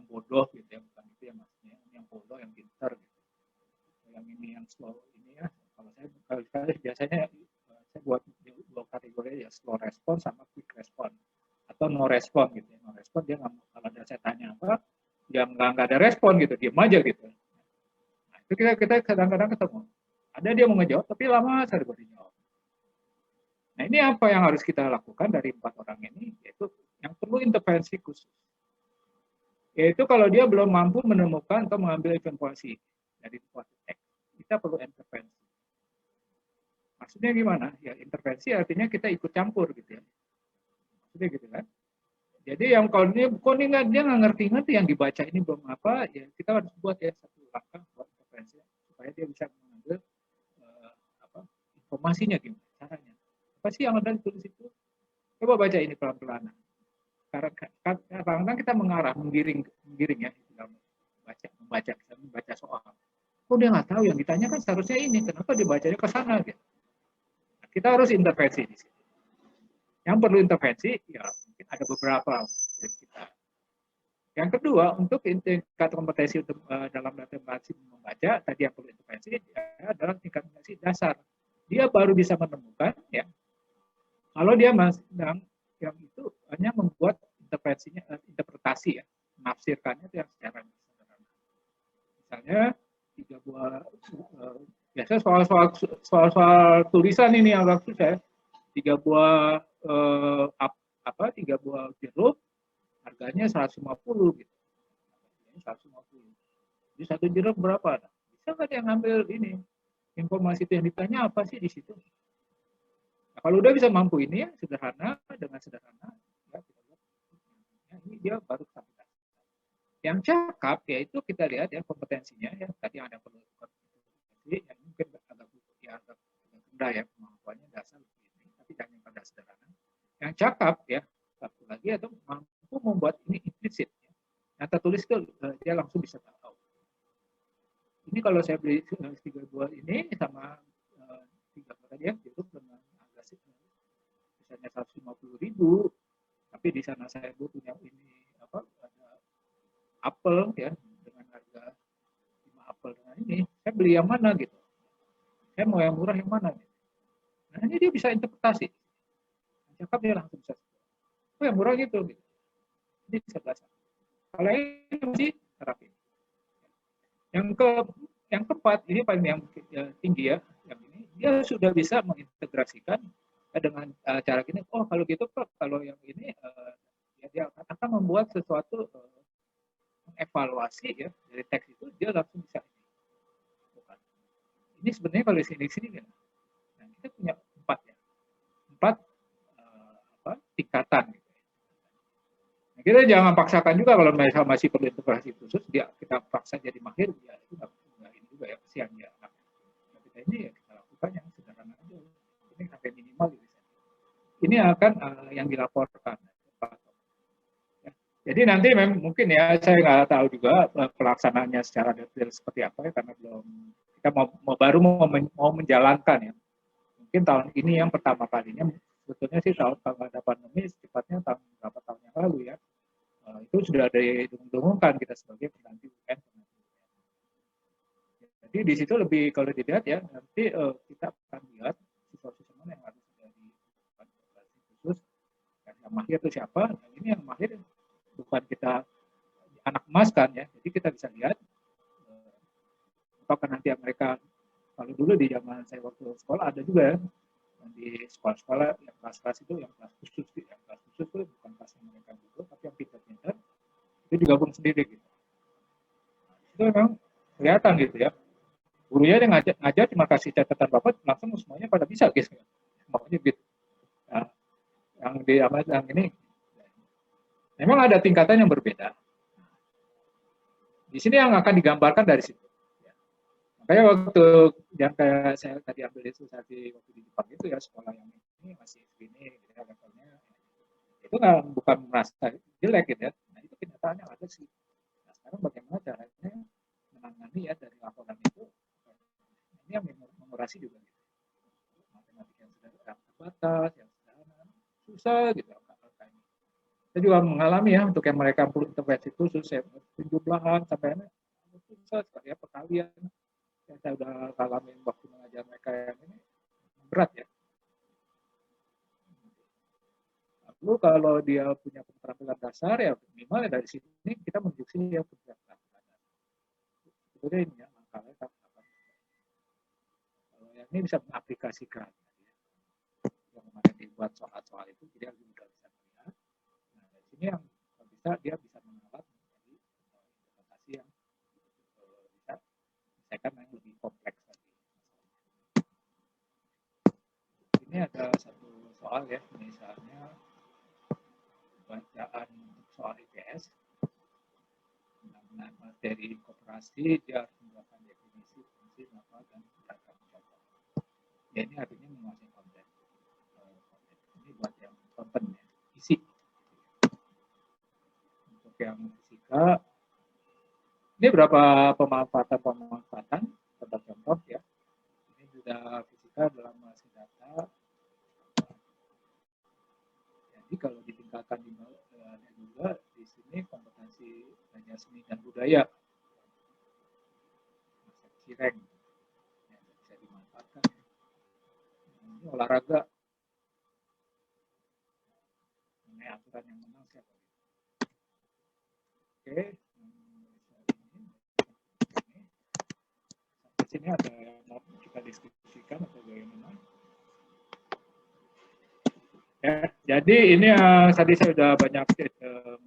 bodoh gitu ya, bukan itu yang maksudnya, yang bodoh yang pintar gitu, yang ini yang slow ini ya. Kalau saya biasanya saya buat 2 kategori ya, slow respon sama quick respon atau no respon gitu ya. No respon dia nggak, kalau ada saya tanya apa dia nggak ada respon gitu, diam aja gitu. Nah, itu kita kadang-kadang ketemu ada dia mau ngejawab tapi lama saya baru dijawab. Nah, ini apa yang harus kita lakukan dari 4 orang ini, yaitu yang perlu intervensi khusus. Yaitu kalau dia belum mampu menemukan atau mengambil informasi dari suatu teks, kita perlu intervensi. Maksudnya gimana? Ya intervensi artinya kita ikut campur gitu ya. Maksudnya gitu kan. Jadi yang kalau dia nggak ngerti yang dibaca ini belum apa, ya kita harus buat ya satu langkah buat intervensi supaya dia bisa mengambil informasinya gimana caranya. Apa sih yang ada ditulis itu? Coba baca ini pelan-pelan. Karena kadang-kadang kita mengarah, menggiring ya dalam membaca soal. Oh dia nggak tahu, yang ditanya kan seharusnya ini, kenapa dibacanya ke sana? Gitu. Nah, kita harus intervensi di sini. Yang perlu intervensi, ya mungkin ada beberapa dari kita. Yang kedua, untuk tingkat kompetensi untuk dalam matematik membaca, tadi yang perlu intervensi adalah tingkat kompetensi dasar. Dia baru bisa menemukan, ya, kalau dia masih yang itu hanya membuat interpretasi ya, menafsirkannya itu yang secara sederhana. Misalnya 3 buah biasa soal tulisan ini agak susah. 3 buah 3 buah jeruk harganya 150 gitu. 150. Jadi satu jeruk berapa? Bisa nggak dia ngambil ini? Informasi itu yang ditanya apa sih di situ? Nah, kalau udah bisa mampu ini ya sederhana, dengan sederhana ya, ini dia baru sampai. Yang cakap yaitu kita lihat ya kompetensinya ya, tadi ada perlu kompetensi yang mungkin agak rendah ya, kemampuannya dasar begini, tapi jangan pada sederhana. Yang cakap ya satu lagi atau mampu membuat ini implisit ya. Nah tertulis itu dia langsung bisa tahu. Ini kalau saya beli 3 buah ini sama 3 buah tadi ya, itu dengan harga misalnya 150.000, tapi di sana saya butuhnya ini apa ada apel ya dengan harga 5 apel dengan ini, saya beli yang mana gitu. Saya mau yang murah yang mana gitu. Nah ini dia bisa interpretasi. Cakap dia langsung bisa. Oh yang murah gitu. Ini bisa belajar. Kalau ini masih terapin. Yang keempat ini paling yang tinggi ya, yang ini dia sudah bisa mengintegrasikan dengan cara gini. Oh kalau gitu Pak, kalau yang ini ya dia akan membuat sesuatu mengevaluasi ya dari teks itu dia langsung bisa ini sebenarnya kalau di sini kan. Nah, kita punya 4 ya. 4 tingkatan gitu. Nah, kita jangan paksakan juga kalau masih perlu integrasi khusus dia kita paksa jadi mahir ya itu nggak ini juga ya kesian ya. Nah, kita ini ya kita lakukan yang sederhana aja. Ini sampai minimal gitu. Ini akan yang dilaporkan. Ya. Jadi nanti mungkin ya saya nggak tahu juga pelaksanaannya secara detail seperti apa ya karena belum kita baru mau menjalankan ya. Mungkin tahun ini yang pertama kalinya sebetulnya sih tahun kalau ada pandemi secepatnya tahun berapa tahun yang lalu ya. Itu sudah ada didengung-dengungkan kita sebagai pengganti UN. Jadi di situ lebih kalau dilihat ya nanti kita akan lihat siswa-siswa mana yang harus jadi khusus yang mahir itu siapa. Dan ini yang mahir bukan kita anak emas kan ya. Jadi kita bisa lihat apakah nanti mereka kalau dulu di zaman saya waktu sekolah ada juga ya di sekolah-sekolah yang kelas-kelas itu yang kelas khusus itu bukan kelas yang mereka dulu tapi yang pintar-pintar itu digabung sendiri gitu. Nah, itu memang kelihatan gitu ya. Gurunya yang ngajar cuma kasih catatan bapak langsung semuanya pada bisa gitu. Makanya gitu. Nah, yang ini memang ada tingkatan yang berbeda. Di sini yang akan digambarkan dari situ. Makanya waktu yang kayak saya tadi ambil ilustrasi waktu di Jepang itu ya sekolah yang ini masih segini ya, levelnya itu bukan merasa jelek gitu ya. Nah itu kenyataannya ada sih. Nah sekarang bagaimana caranya menangani ya dari laporan itu ini yang mengurasi juga gitu. Matematika yang sudah terbatas, yang sederhana, susah gitu. Saya juga mengalami ya untuk yang mereka perlu intervensi khusus, saya penjumlahan sampai susah sekali ya perkalian. Yang saya sudah alami waktu mengajar mereka yang ini berat ya. Lalu kalau dia punya keterampilan dasar ya minimal ya dari sini kita menuju sini ya keterampilan dasar. Sebetulnya ini ya makalahnya kalau yang ini bisa mengaplikasikan ya. Yang kemarin dibuat soal-soal itu jadi harus juga bisa melihat. Nah dari sini yang bisa dia bisa mengalat menjadi interpretasi yang bisa misalkan yang lebih kompleks. Ini ada satu soal ya, misalnya bacaan soal IPS dengan materi koperasi dia harus menggunakan definisi fungsi nama dan data mencapai. Ya ini artinya menguasai konteks. Ini berapa pemanfaatan contoh-contoh ya. Ini sudah fisika dalam masih data. Jadi kalau ditingkatkan juga di sini kompetensi belajar seni dan budaya, cireng, yang bisa dimanfaatkan. Ini olahraga, mengenai aturan yang menang siapa? Oke, di sini ada yang mau kita diskusikan atau bagaimana? Ya, jadi ini tadi saya sudah banyak sudah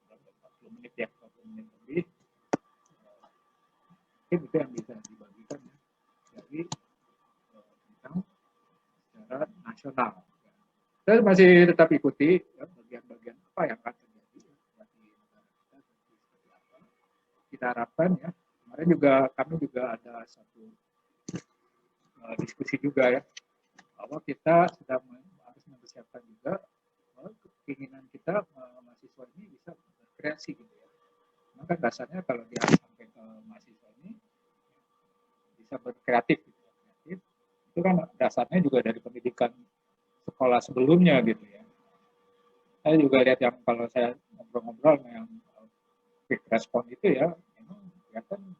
40 menit ya, 40 menit lebih. Itu yang bisa dibagikan ya. Jadi tentang secara nasional. Saya masih tetap ikuti ya, bagian-bagian apa yang akan terjadi di negara kita, seperti apa. Kita harapkan ya. Kemarin juga kami juga ada satu diskusi juga ya, bahwa kita sedang harus mempersiapkan juga keinginan kita mahasiswa ini bisa berkreasi gitu ya. Maka dasarnya kalau dia sampai ke mahasiswa ini bisa berkreatif gitu ya. Kreatif, itu kan dasarnya juga dari pendidikan sekolah sebelumnya gitu ya. Saya juga lihat yang kalau saya ngobrol-ngobrol yang quick respon itu ya, memang kelihatan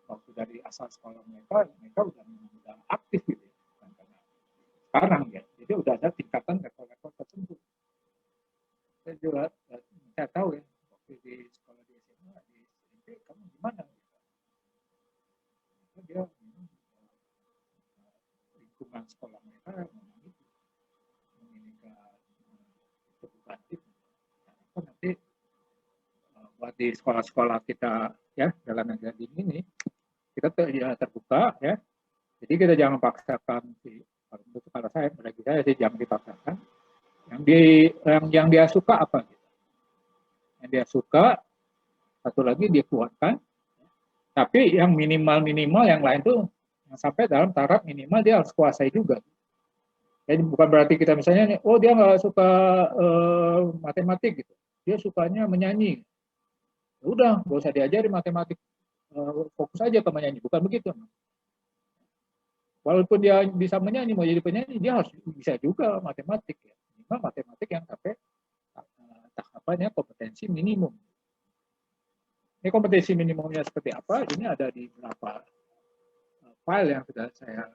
waktu dari asal sekolah mereka udah aktif gitu ya. Karena sekarang ya, jadi udah ada tingkatan level-level tertentu. Saya juga saya tahu ya, waktu di sekolah di SMA, di SMP, kamu gimana? Dia lingkungan sekolah mereka memang itu menginginkan edukatif. Nanti buat di sekolah-sekolah kita ya dalam negara ini kita terbuka ya. Jadi kita jangan paksakan sih. Kalau saya bagi saya sih jangan dipaksakan. Yang dia suka apa gitu. Yang dia suka satu lagi dia kuatkan. Tapi yang minimal yang lain tuh yang sampai dalam taraf minimal dia harus kuasai juga. Jadi bukan berarti kita misalnya, oh dia nggak suka matematik gitu, dia sukanya menyanyi. Ya udah, nggak usah diajari matematik, fokus aja ke menyanyi. Bukan begitu. Walaupun dia bisa menyanyi, mau jadi penyanyi, dia harus bisa juga matematik. Ya. Minimal matematik yang sampai tahapannya kompetensi minimum. Ini kompetensi minimumnya seperti apa? Ini ada di beberapa file yang sudah saya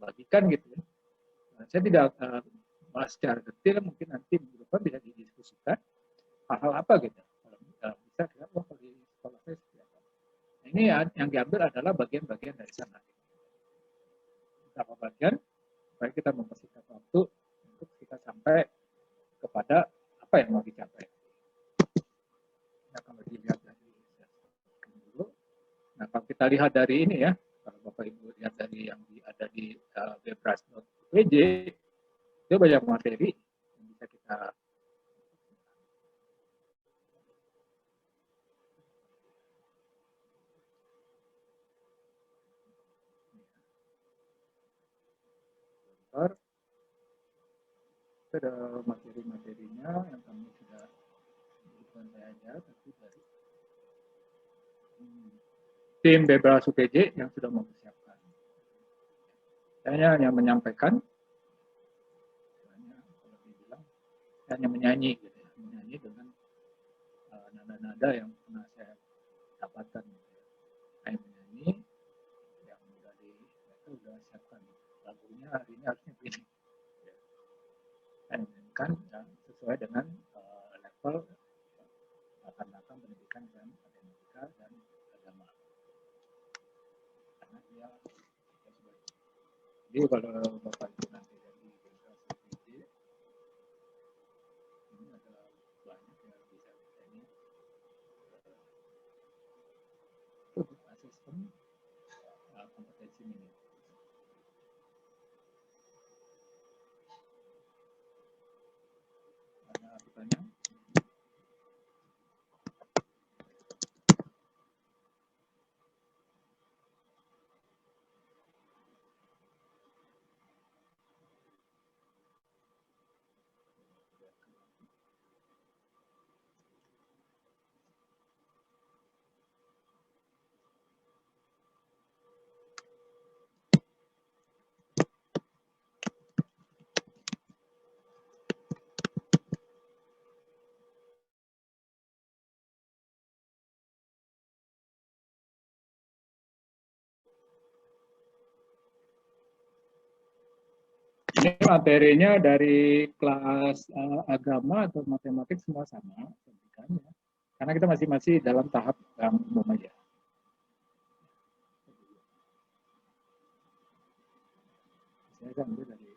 bagikan gitu ya. Saya tidak bahas secara detail, mungkin nanti minggu depan bisa didiskusikan hal-hal apa gitu. Kalau bisa kita, oh kalau di sekolah saya seperti apa. Nah, ini yang diambil adalah bagian-bagian dari sana. Beberapa bagian, supaya kita mempersingkat waktu untuk kita sampai kepada apa yang mau dicapai. Nah, kalau dilihat dari dulu, nah kalau kita lihat dari ini ya, kalau Bapak Ibu lihat dari yang ada di bebras.pj, itu banyak materi yang bisa kita itu ada materi-materinya yang kami sudah bukan saya aja, tapi dari tim Bebras UPJ yang sudah mempersiapkan. Saya hanya menyampaikan, hanya menyanyi, gitu ya, menyanyi dengan nada-nada yang pernah saya dapatkan. Gitu ya. Saya menyanyi, yang dari mereka sudah siapkan lagunya hari ini harusnya begini. Ya. Saya menyanyikan sesuai dengan level latar belakang pendidikan dan matematika dan agama. Karena dia jadi kalau Bapak Ibu nanti dari BPSPJ, ini ada banyak yang bisa ini untuk asesmen kompetensi minimum. Ada pertanyaan? Ini materinya dari kelas agama atau matematik semua sama, karena kita masih dalam tahap yang umum aja. Saya ambil dari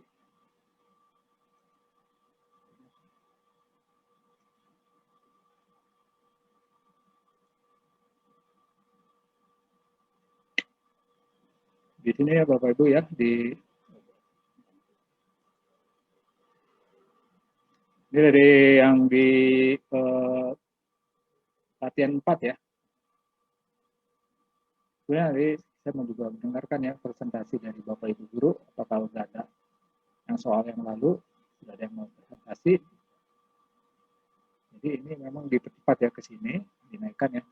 di sini ya Bapak Ibu ya, ini dari yang di latihan 4 ya. Sebenarnya nanti saya mau juga mendengarkan ya presentasi dari Bapak Ibu guru, apakah sudah ada yang soal yang lalu, sudah ada yang mau presentasi. Jadi ini memang dipercepat ya ke sini, dinaikkan ya.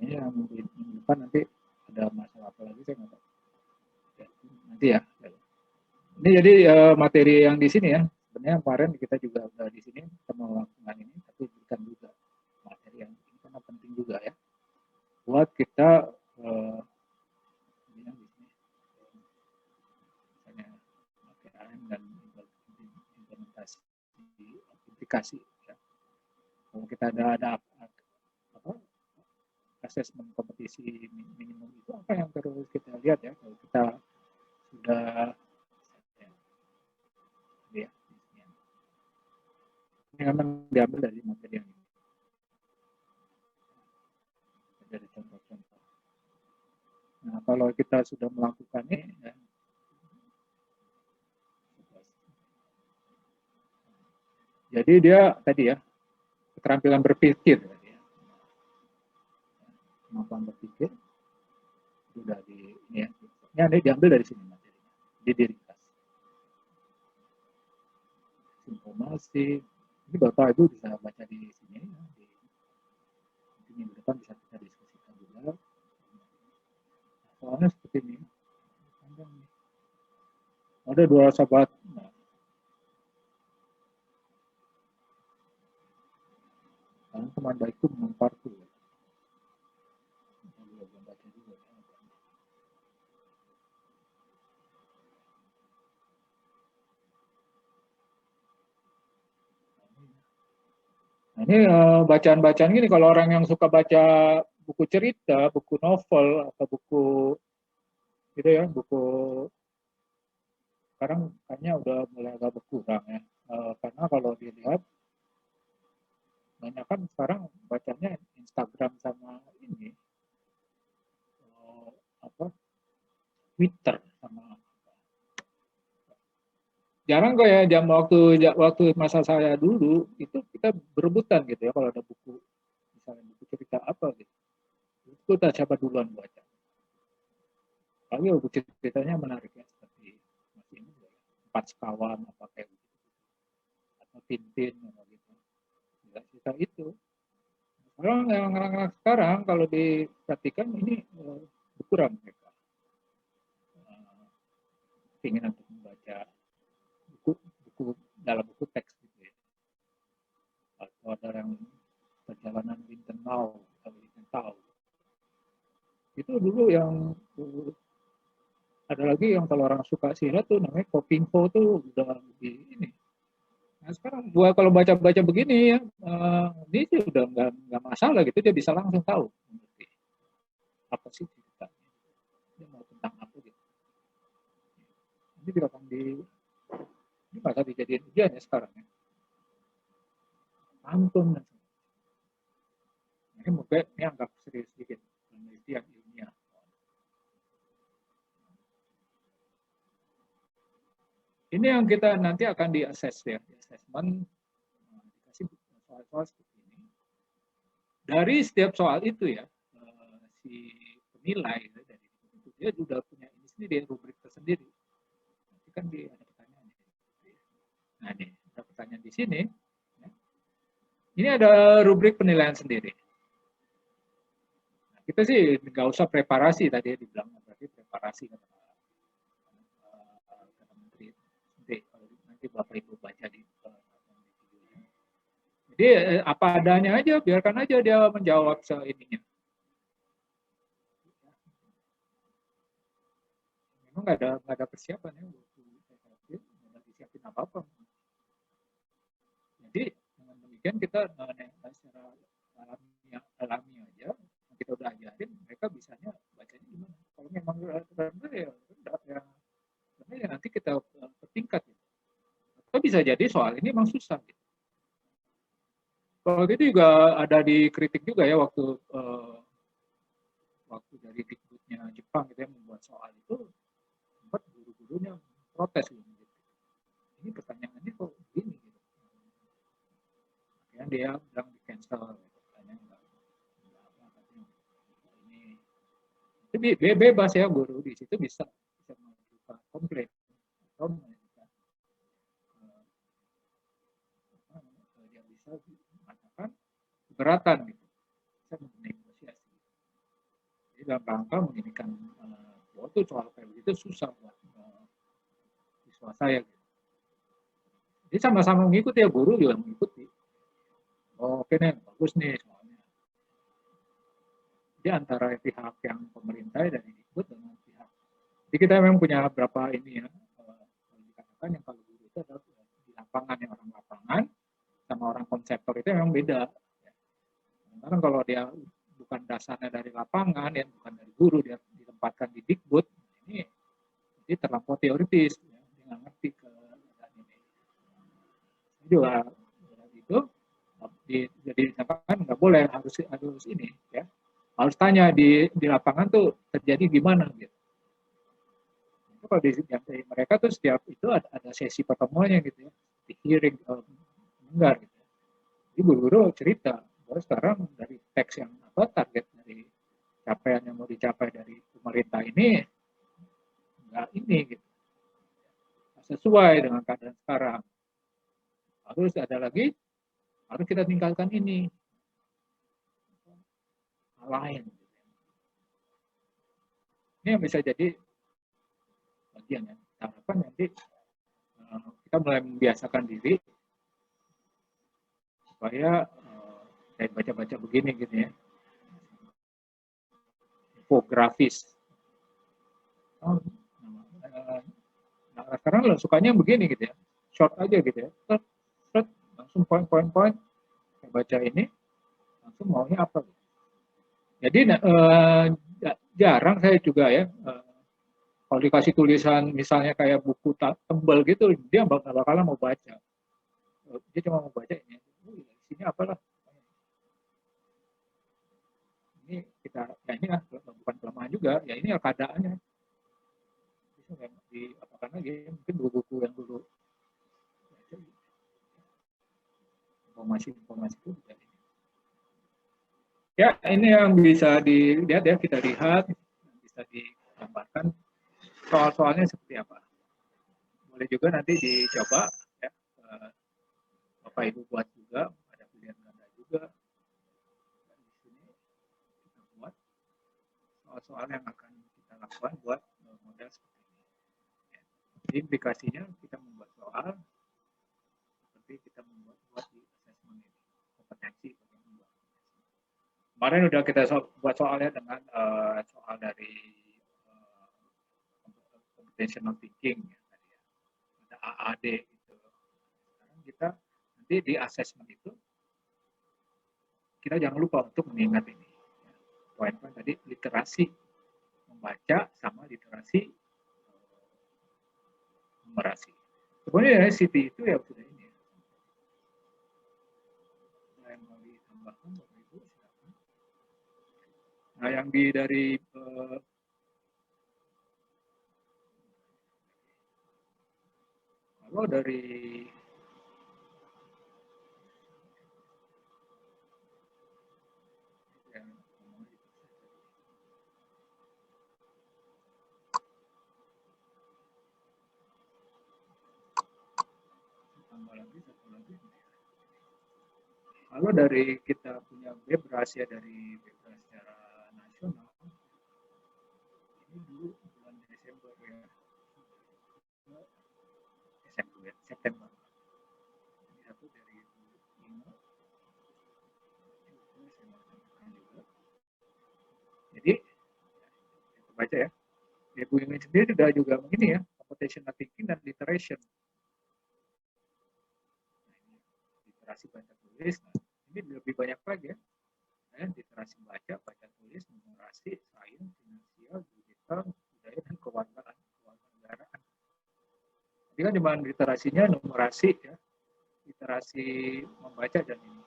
Ini yang di depan nanti ada masalah apa lagi saya nggak tahu. Ya, nanti ya. Ini jadi materi yang di sini ya. Sebenarnya kemarin kita juga udah di sini kita melakukan ini, tapi bukan juga materi yang ini karena penting juga ya. Buat kita dan implementasi aplikasi ya. Kalau kita ada apa, asesmen kompetisi minimum itu apa yang perlu kita lihat ya, kalau kita sudah ya, ini memang diambil dari materi yang ini, dari contoh-contoh. Nah kalau kita sudah melakukan ini ya, jadi dia tadi ya keterampilan berpikir, kemampuan berpikir sudah di ini ya, ini diambil dari sini materinya, di diringkas. Informasi, ini Bapak Ibu bisa baca di sini, di minggu depan bisa kita diskusikan juga. Soalnya seperti ini, ada 2 sahabat. Teman baikku mengemparku. Nah, ini bacaan-bacaan gini kalau orang yang suka baca buku cerita, buku novel atau buku gitu ya, buku sekarang kayaknya udah mulai agak berkurang ya. Karena kalau dilihat banyak kan sekarang bacanya Instagram sama ini Twitter sama jarang kok ya jam waktu masa saya dulu itu kita berebutan gitu ya kalau ada buku misalnya buku cerita apa gitu itu kita coba duluan baca. Tapi buku ceritanya menarik ya seperti masih ini Empat Sekawan apa kayak gitu atau Tintin gitu. Cerita itu. Orang yang anak-anak sekarang kalau diperhatikan ini berkurang mereka keinginan untuk membaca buku dalam buku teks gitu ya. Atau ada yang perjalanan Lintenau atau Lintentau. Itu dulu yang ada lagi yang kalau orang suka silat tuh namanya Kopingfo tuh udah di ini. Nah sekarang gua kalau baca-baca begini ya, dia sih udah nggak masalah gitu, dia bisa langsung tahu apa sih ceritanya, dia mau tentang apa gitu. Ini juga akan ini bakal dijadiin ujian ya sekarang ya. Pantun dan ini mungkin ini anggap serius sedikit penelitian ilmiah. Ini yang kita nanti akan di-assess ya, assessment dikasih soal-soal seperti ini. Dari setiap soal itu ya, si penilai dari itu dia sudah punya ini sendiri rubrik tersendiri. Nanti kan dia ada pertanyaan. Nah ini ada pertanyaan di sini. Ini ada rubrik penilaian sendiri. Nah, kita sih nggak usah preparasi tadi ya dibilang berarti preparasi kata menteri. Nanti Bapak Ibu baca di videonya. Jadi apa adanya aja, biarkan aja dia menjawab seininya. Memang nggak ada persiapan ya waktu saya nggak ada disiapin apa-apa. Jadi dengan demikian kita secara alami aja kita udah ajarin mereka bisanya bacanya gimana. Kalau memang rendah ya rendah ya, karena ya nanti kita pertingkat. Gitu. Atau bisa jadi soal ini memang susah. Gitu. Kalau itu juga ada dikritik juga ya waktu dari Dikbudnya Jepang gitu ya membuat soal itu, sempat guru-gurunya protes gitu. Ini pertanyaannya kok begini gitu. Ya dia bilang di cancel gitu. Ini bebas ya guru di situ bisa mengajukan komplain atau mengajukan dia bisa mengatakan keberatan gitu, bisa menegosiasi. Jadi dalam rangka menjadikan itu soal kayak begitu susah buat siswa saya. Gitu. Jadi sama-sama mengikuti ya, guru juga mengikuti. Oh, oke nih, bagus nih soalnya. Jadi antara pihak yang pemerintah dari Dikbud dengan pihak. Jadi kita memang punya beberapa ini ya, dikatakan yang kalau guru itu adalah di lapangan, yang orang lapangan sama orang konseptor itu memang beda. Karena kalau dia bukan dasarnya dari lapangan, ya bukan dari guru, dia ditempatkan di Dikbud, ini terlampau teoritis, ya. Dia nggak ngerti ke ini. Juga itu jadi kan nggak boleh harus ini ya, harus tanya di lapangan tuh terjadi gimana gitu. Itu kalau di mereka tuh setiap itu ada sesi pertemuannya gitu ya, di hearing mendengar gitu. Jadi guru-guru cerita bahwa sekarang dari teks yang target dari capaian yang mau dicapai dari pemerintah ini nggak ini gitu, sesuai dengan keadaan sekarang. Harus ada lagi, harus kita tinggalkan ini lain. Ini yang bisa jadi bagian ya. Harapan nanti kita mulai membiasakan diri supaya kayak baca-baca begini gitu ya, infografis. Nah, sekarang sukanya begini gitu ya, short aja gitu ya, langsung poin-poin baca ini, langsung maunya apa. Jadi jarang saya juga ya, kalau dikasih tulisan misalnya kayak buku tebal gitu, dia bakalan mau baca. Dia cuma mau baca ini, isinya apalah. Ini kita, ya ini bukan kelemahan juga, ya ini keadaannya. Diapakan lagi, mungkin buku-buku yang dulu informasi itu juga ini. Ya, ini yang bisa dilihat ya, kita lihat, bisa digambarkan soal-soalnya seperti apa. Boleh juga nanti dicoba ya, Bapak Ibu buat juga, ada pilihan ganda juga. Dan di sini kita buat soal-soal yang akan kita lakukan buat model seperti ini. Ya. Jadi implikasinya kita membuat soal seperti kita membuat di assessment ini, kompetensi. Kemarin udah kita buat soalnya dengan soal dari computational thinking ya, tadi ya. Ada AAD gitu. Sekarang kita nanti di assessment itu kita jangan lupa untuk mengingat ini. Poin-poin tadi literasi membaca sama literasi numerasi. Sebenarnya CT itu ya sudah ini. Yang mau ditambahkan Bapak Ibu silakan. Nah, yang dari kalau dari kalau dari kita punya BEBRAS ya, dari BEBRAS secara nasional, ini dulu bulan Desember ya, September. Ini satu dari 5. Jadi, kita baca ya. Bu Imin sendiri juga begini ya, computational thinking dan literation. Literasi baca tulis, nah, ini lebih banyak lagi ya. Literasi baca tulis, numerasi, sains, finansial, digital, budaya dan kewarganegaraan. Jadi kan di mana literasinya numerasi ya, literasi membaca dan ini.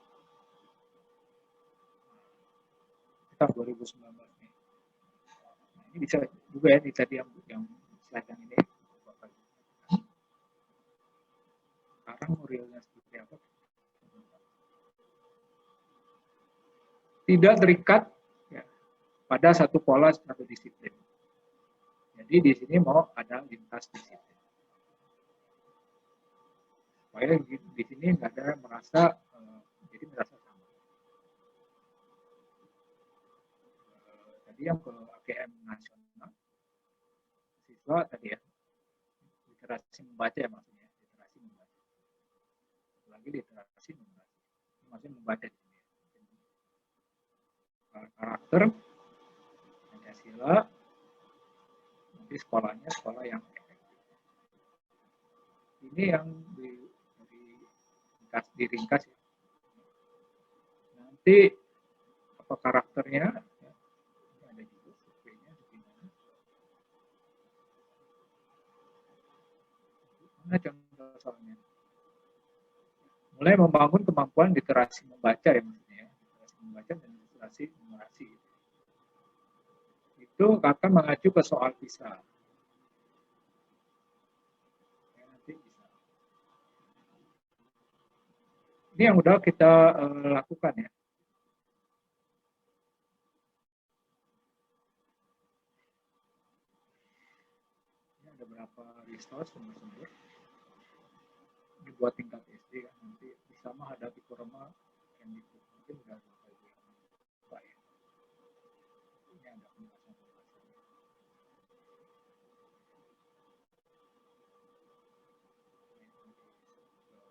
Kita 2019 nih. Nah, ini bisa juga ya di tadi yang slide yang ini. Sekarang realnya seperti apa? Tidak terikat ya, pada satu pola atau disiplin. Jadi di sini mau ada lintas disiplin. Supaya di sini nggak ada merasa jadi merasa sama. Tadi yang ke AKM nasional, siswa tadi ya, literasi membaca ya maksudnya, literasi membaca. Lagi literasi membaca, maksudnya membaca di sini. Karakter, Pancasila, nanti sekolahnya sekolah yang efektif. Ini yang diringkas ya. Nanti apa karakternya? Ya, ada juga surveinya di sini. Mana contoh soalnya? Mulai membangun kemampuan literasi membaca ya maksudnya ya. Literasi membaca dan literasi numerasi. Itu akan mengacu ke soal PISA. Ya, nanti bisa. Ini yang udah kita lakukan ya. Ini ada berapa resource sumber-sumber. Ini buat tingkat SD kan nanti bisa menghadapi korma yang itu mungkin udah Pak ya. Ini ada penjelasan-penjelasan.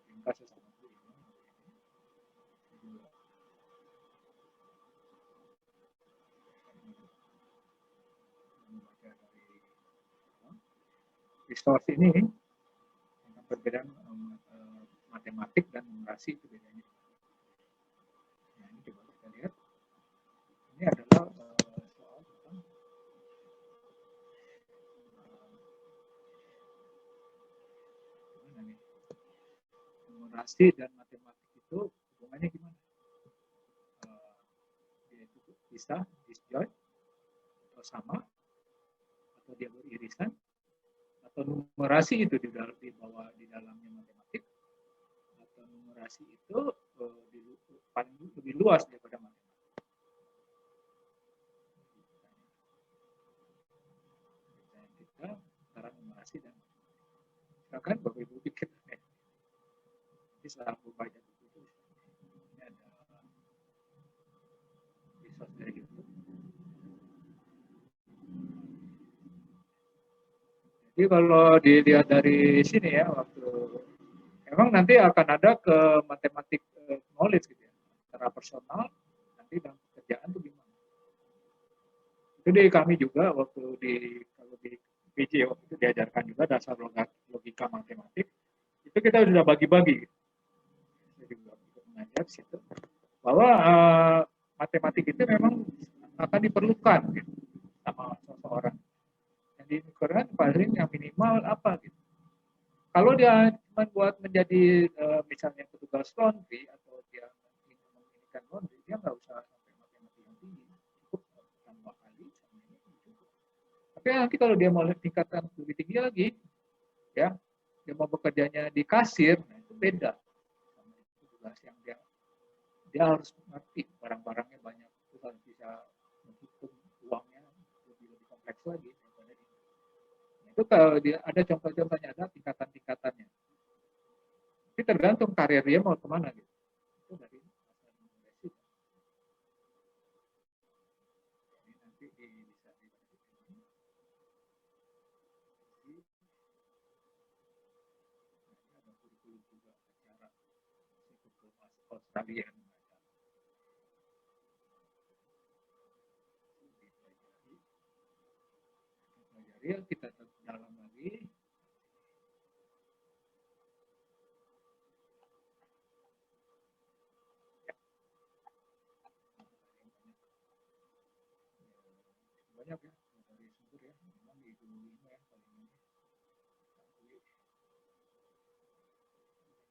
Ringkas sama Bu ini. Resource ini perbedaan matematik dan numerasi itu bedanya. Nah, ini coba kita lihat. Ini adalah soal tentang numerasi dan matematik itu hubungannya gimana? Dia itu bisa disjoint atau sama atau dia beririsan atau numerasi itu di bawah di dalamnya matematik atau numerasi itu paling lebih luas daripada matematik. Kita antara numerasi dan silakan Bapak Ibu pikir. Jadi setelah membaca buku itu ini ada resource dari YouTube. Jadi kalau dilihat dari sini ya waktu memang nanti akan ada ke matematik knowledge gitu ya, secara personal nanti dalam pekerjaan itu gimana. Itu di kami juga waktu kalau di PJ waktu itu diajarkan juga dasar logika matematik. Itu kita sudah bagi-bagi. Saya juga mengajar di situ bahwa matematik itu memang akan diperlukan gitu, sama seseorang. Yang diperlukan paling yang minimal apa gitu. Kalau dia cuma buat menjadi misalnya petugas laundry atau dia menginginkan laundry, dia nggak usah sampai matematik yang tinggi, cukup tambah kali sama ini cukup. Tapi nanti kalau dia mau tingkatan lebih tinggi lagi, ya dia mau bekerjanya di kasir, nah itu beda sama petugas yang dia harus mengerti barang-barangnya banyak, itu harus bisa menghitung uangnya lebih kompleks lagi. Itu kalau dia ada contoh-contohnya, ada tingkatan-tingkatannya. Tapi tergantung karir dia mau kemana gitu. Itu dari universitas. Ini nanti bisa dibantu. Ada kurikulum juga acara ikut ke Australia. material, kita dalam lagi. Banyak ya dari sumber ya, memang di Ibu ya paling ini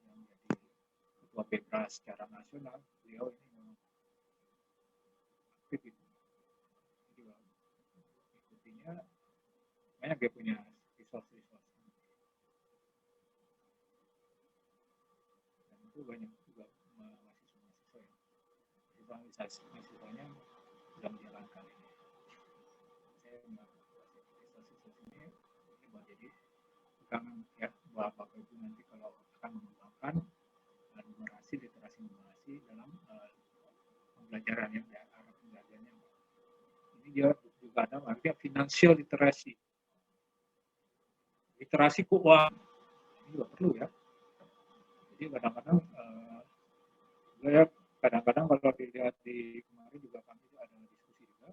yang jadi ketua Petra secara nasional, beliau ini memang aktif itu. Jadi ikutinya banyak dia punya resource-resource. Dan itu banyak juga mahasiswa-mahasiswa ya. Mahasiswanya sudah menjalankan ini. Saya resource-resource ini buat jadi pegangan ya buat Bapak Ibu nanti kalau akan mengembangkan literasi dalam pembelajaran ya, arah pembelajarannya. Ini dia juga ada artinya financial literacy, literasi keuangan, ini juga perlu ya. Jadi kadang-kadang kadang-kadang kalau dilihat di kemarin juga kami ada diskusi juga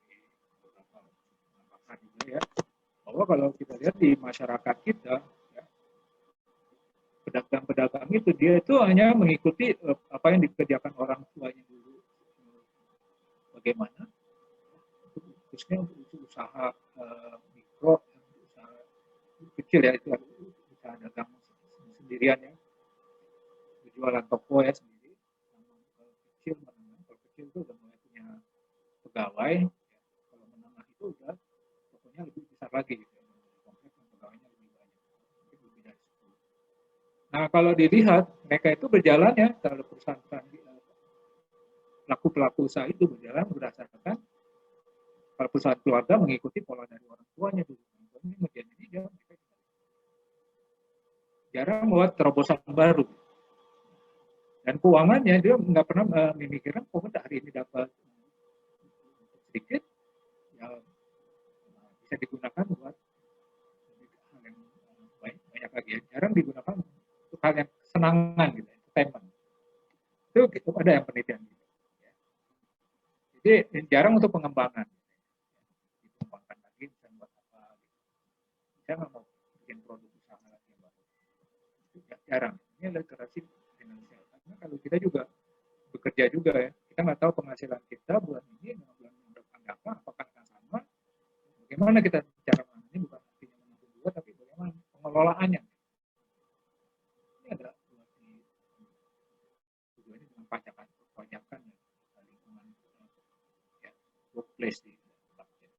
di beberapa pakar juga ya, bahwa kalau kita lihat di masyarakat kita ya, pedagang-pedagang itu dia itu hanya mengikuti apa yang dikerjakan orang tuanya dulu, bagaimana khususnya untuk usaha mikro, usaha kecil ya, itu usaha dagang sendirian ya, jualan toko ya sendiri. Kecil menengah, kalau kecil itu udah mulai punya pegawai ya. Kalau menengah itu udah tokonya lebih besar lagi gitu ya, komplek yang pegawainya lebih banyak, mungkin lebih dari 10. Nah kalau dilihat mereka itu berjalan ya, kalau perusahaan pelaku-pelaku usaha itu berjalan berdasarkan kalau perusahaan keluarga mengikuti pola dari orang tuanya dulu. Kemudian ini dia jarang membuat terobosan baru. Dan keuangannya dia nggak pernah memikirkan, oh hari ini dapat sedikit, ya bisa digunakan buat hal yang banyak lagi. Jarang digunakan untuk hal yang kesenangan gitu, entertainment. Itu ada yang penelitian gitu. Jadi jarang untuk pengembangan. Dikembangkan lagi bisa buat apa gitu. Saya nggak mau bikin produk usaha lagi yang baru. Itu jarang. Ini literasi finansial. Karena kalau kita juga bekerja juga ya, kita nggak tahu penghasilan kita bulan ini dengan bulan depan apa, apakah akan sama. Bagaimana kita cara ini bukan artinya menabung juga, tapi bagaimana pengelolaannya.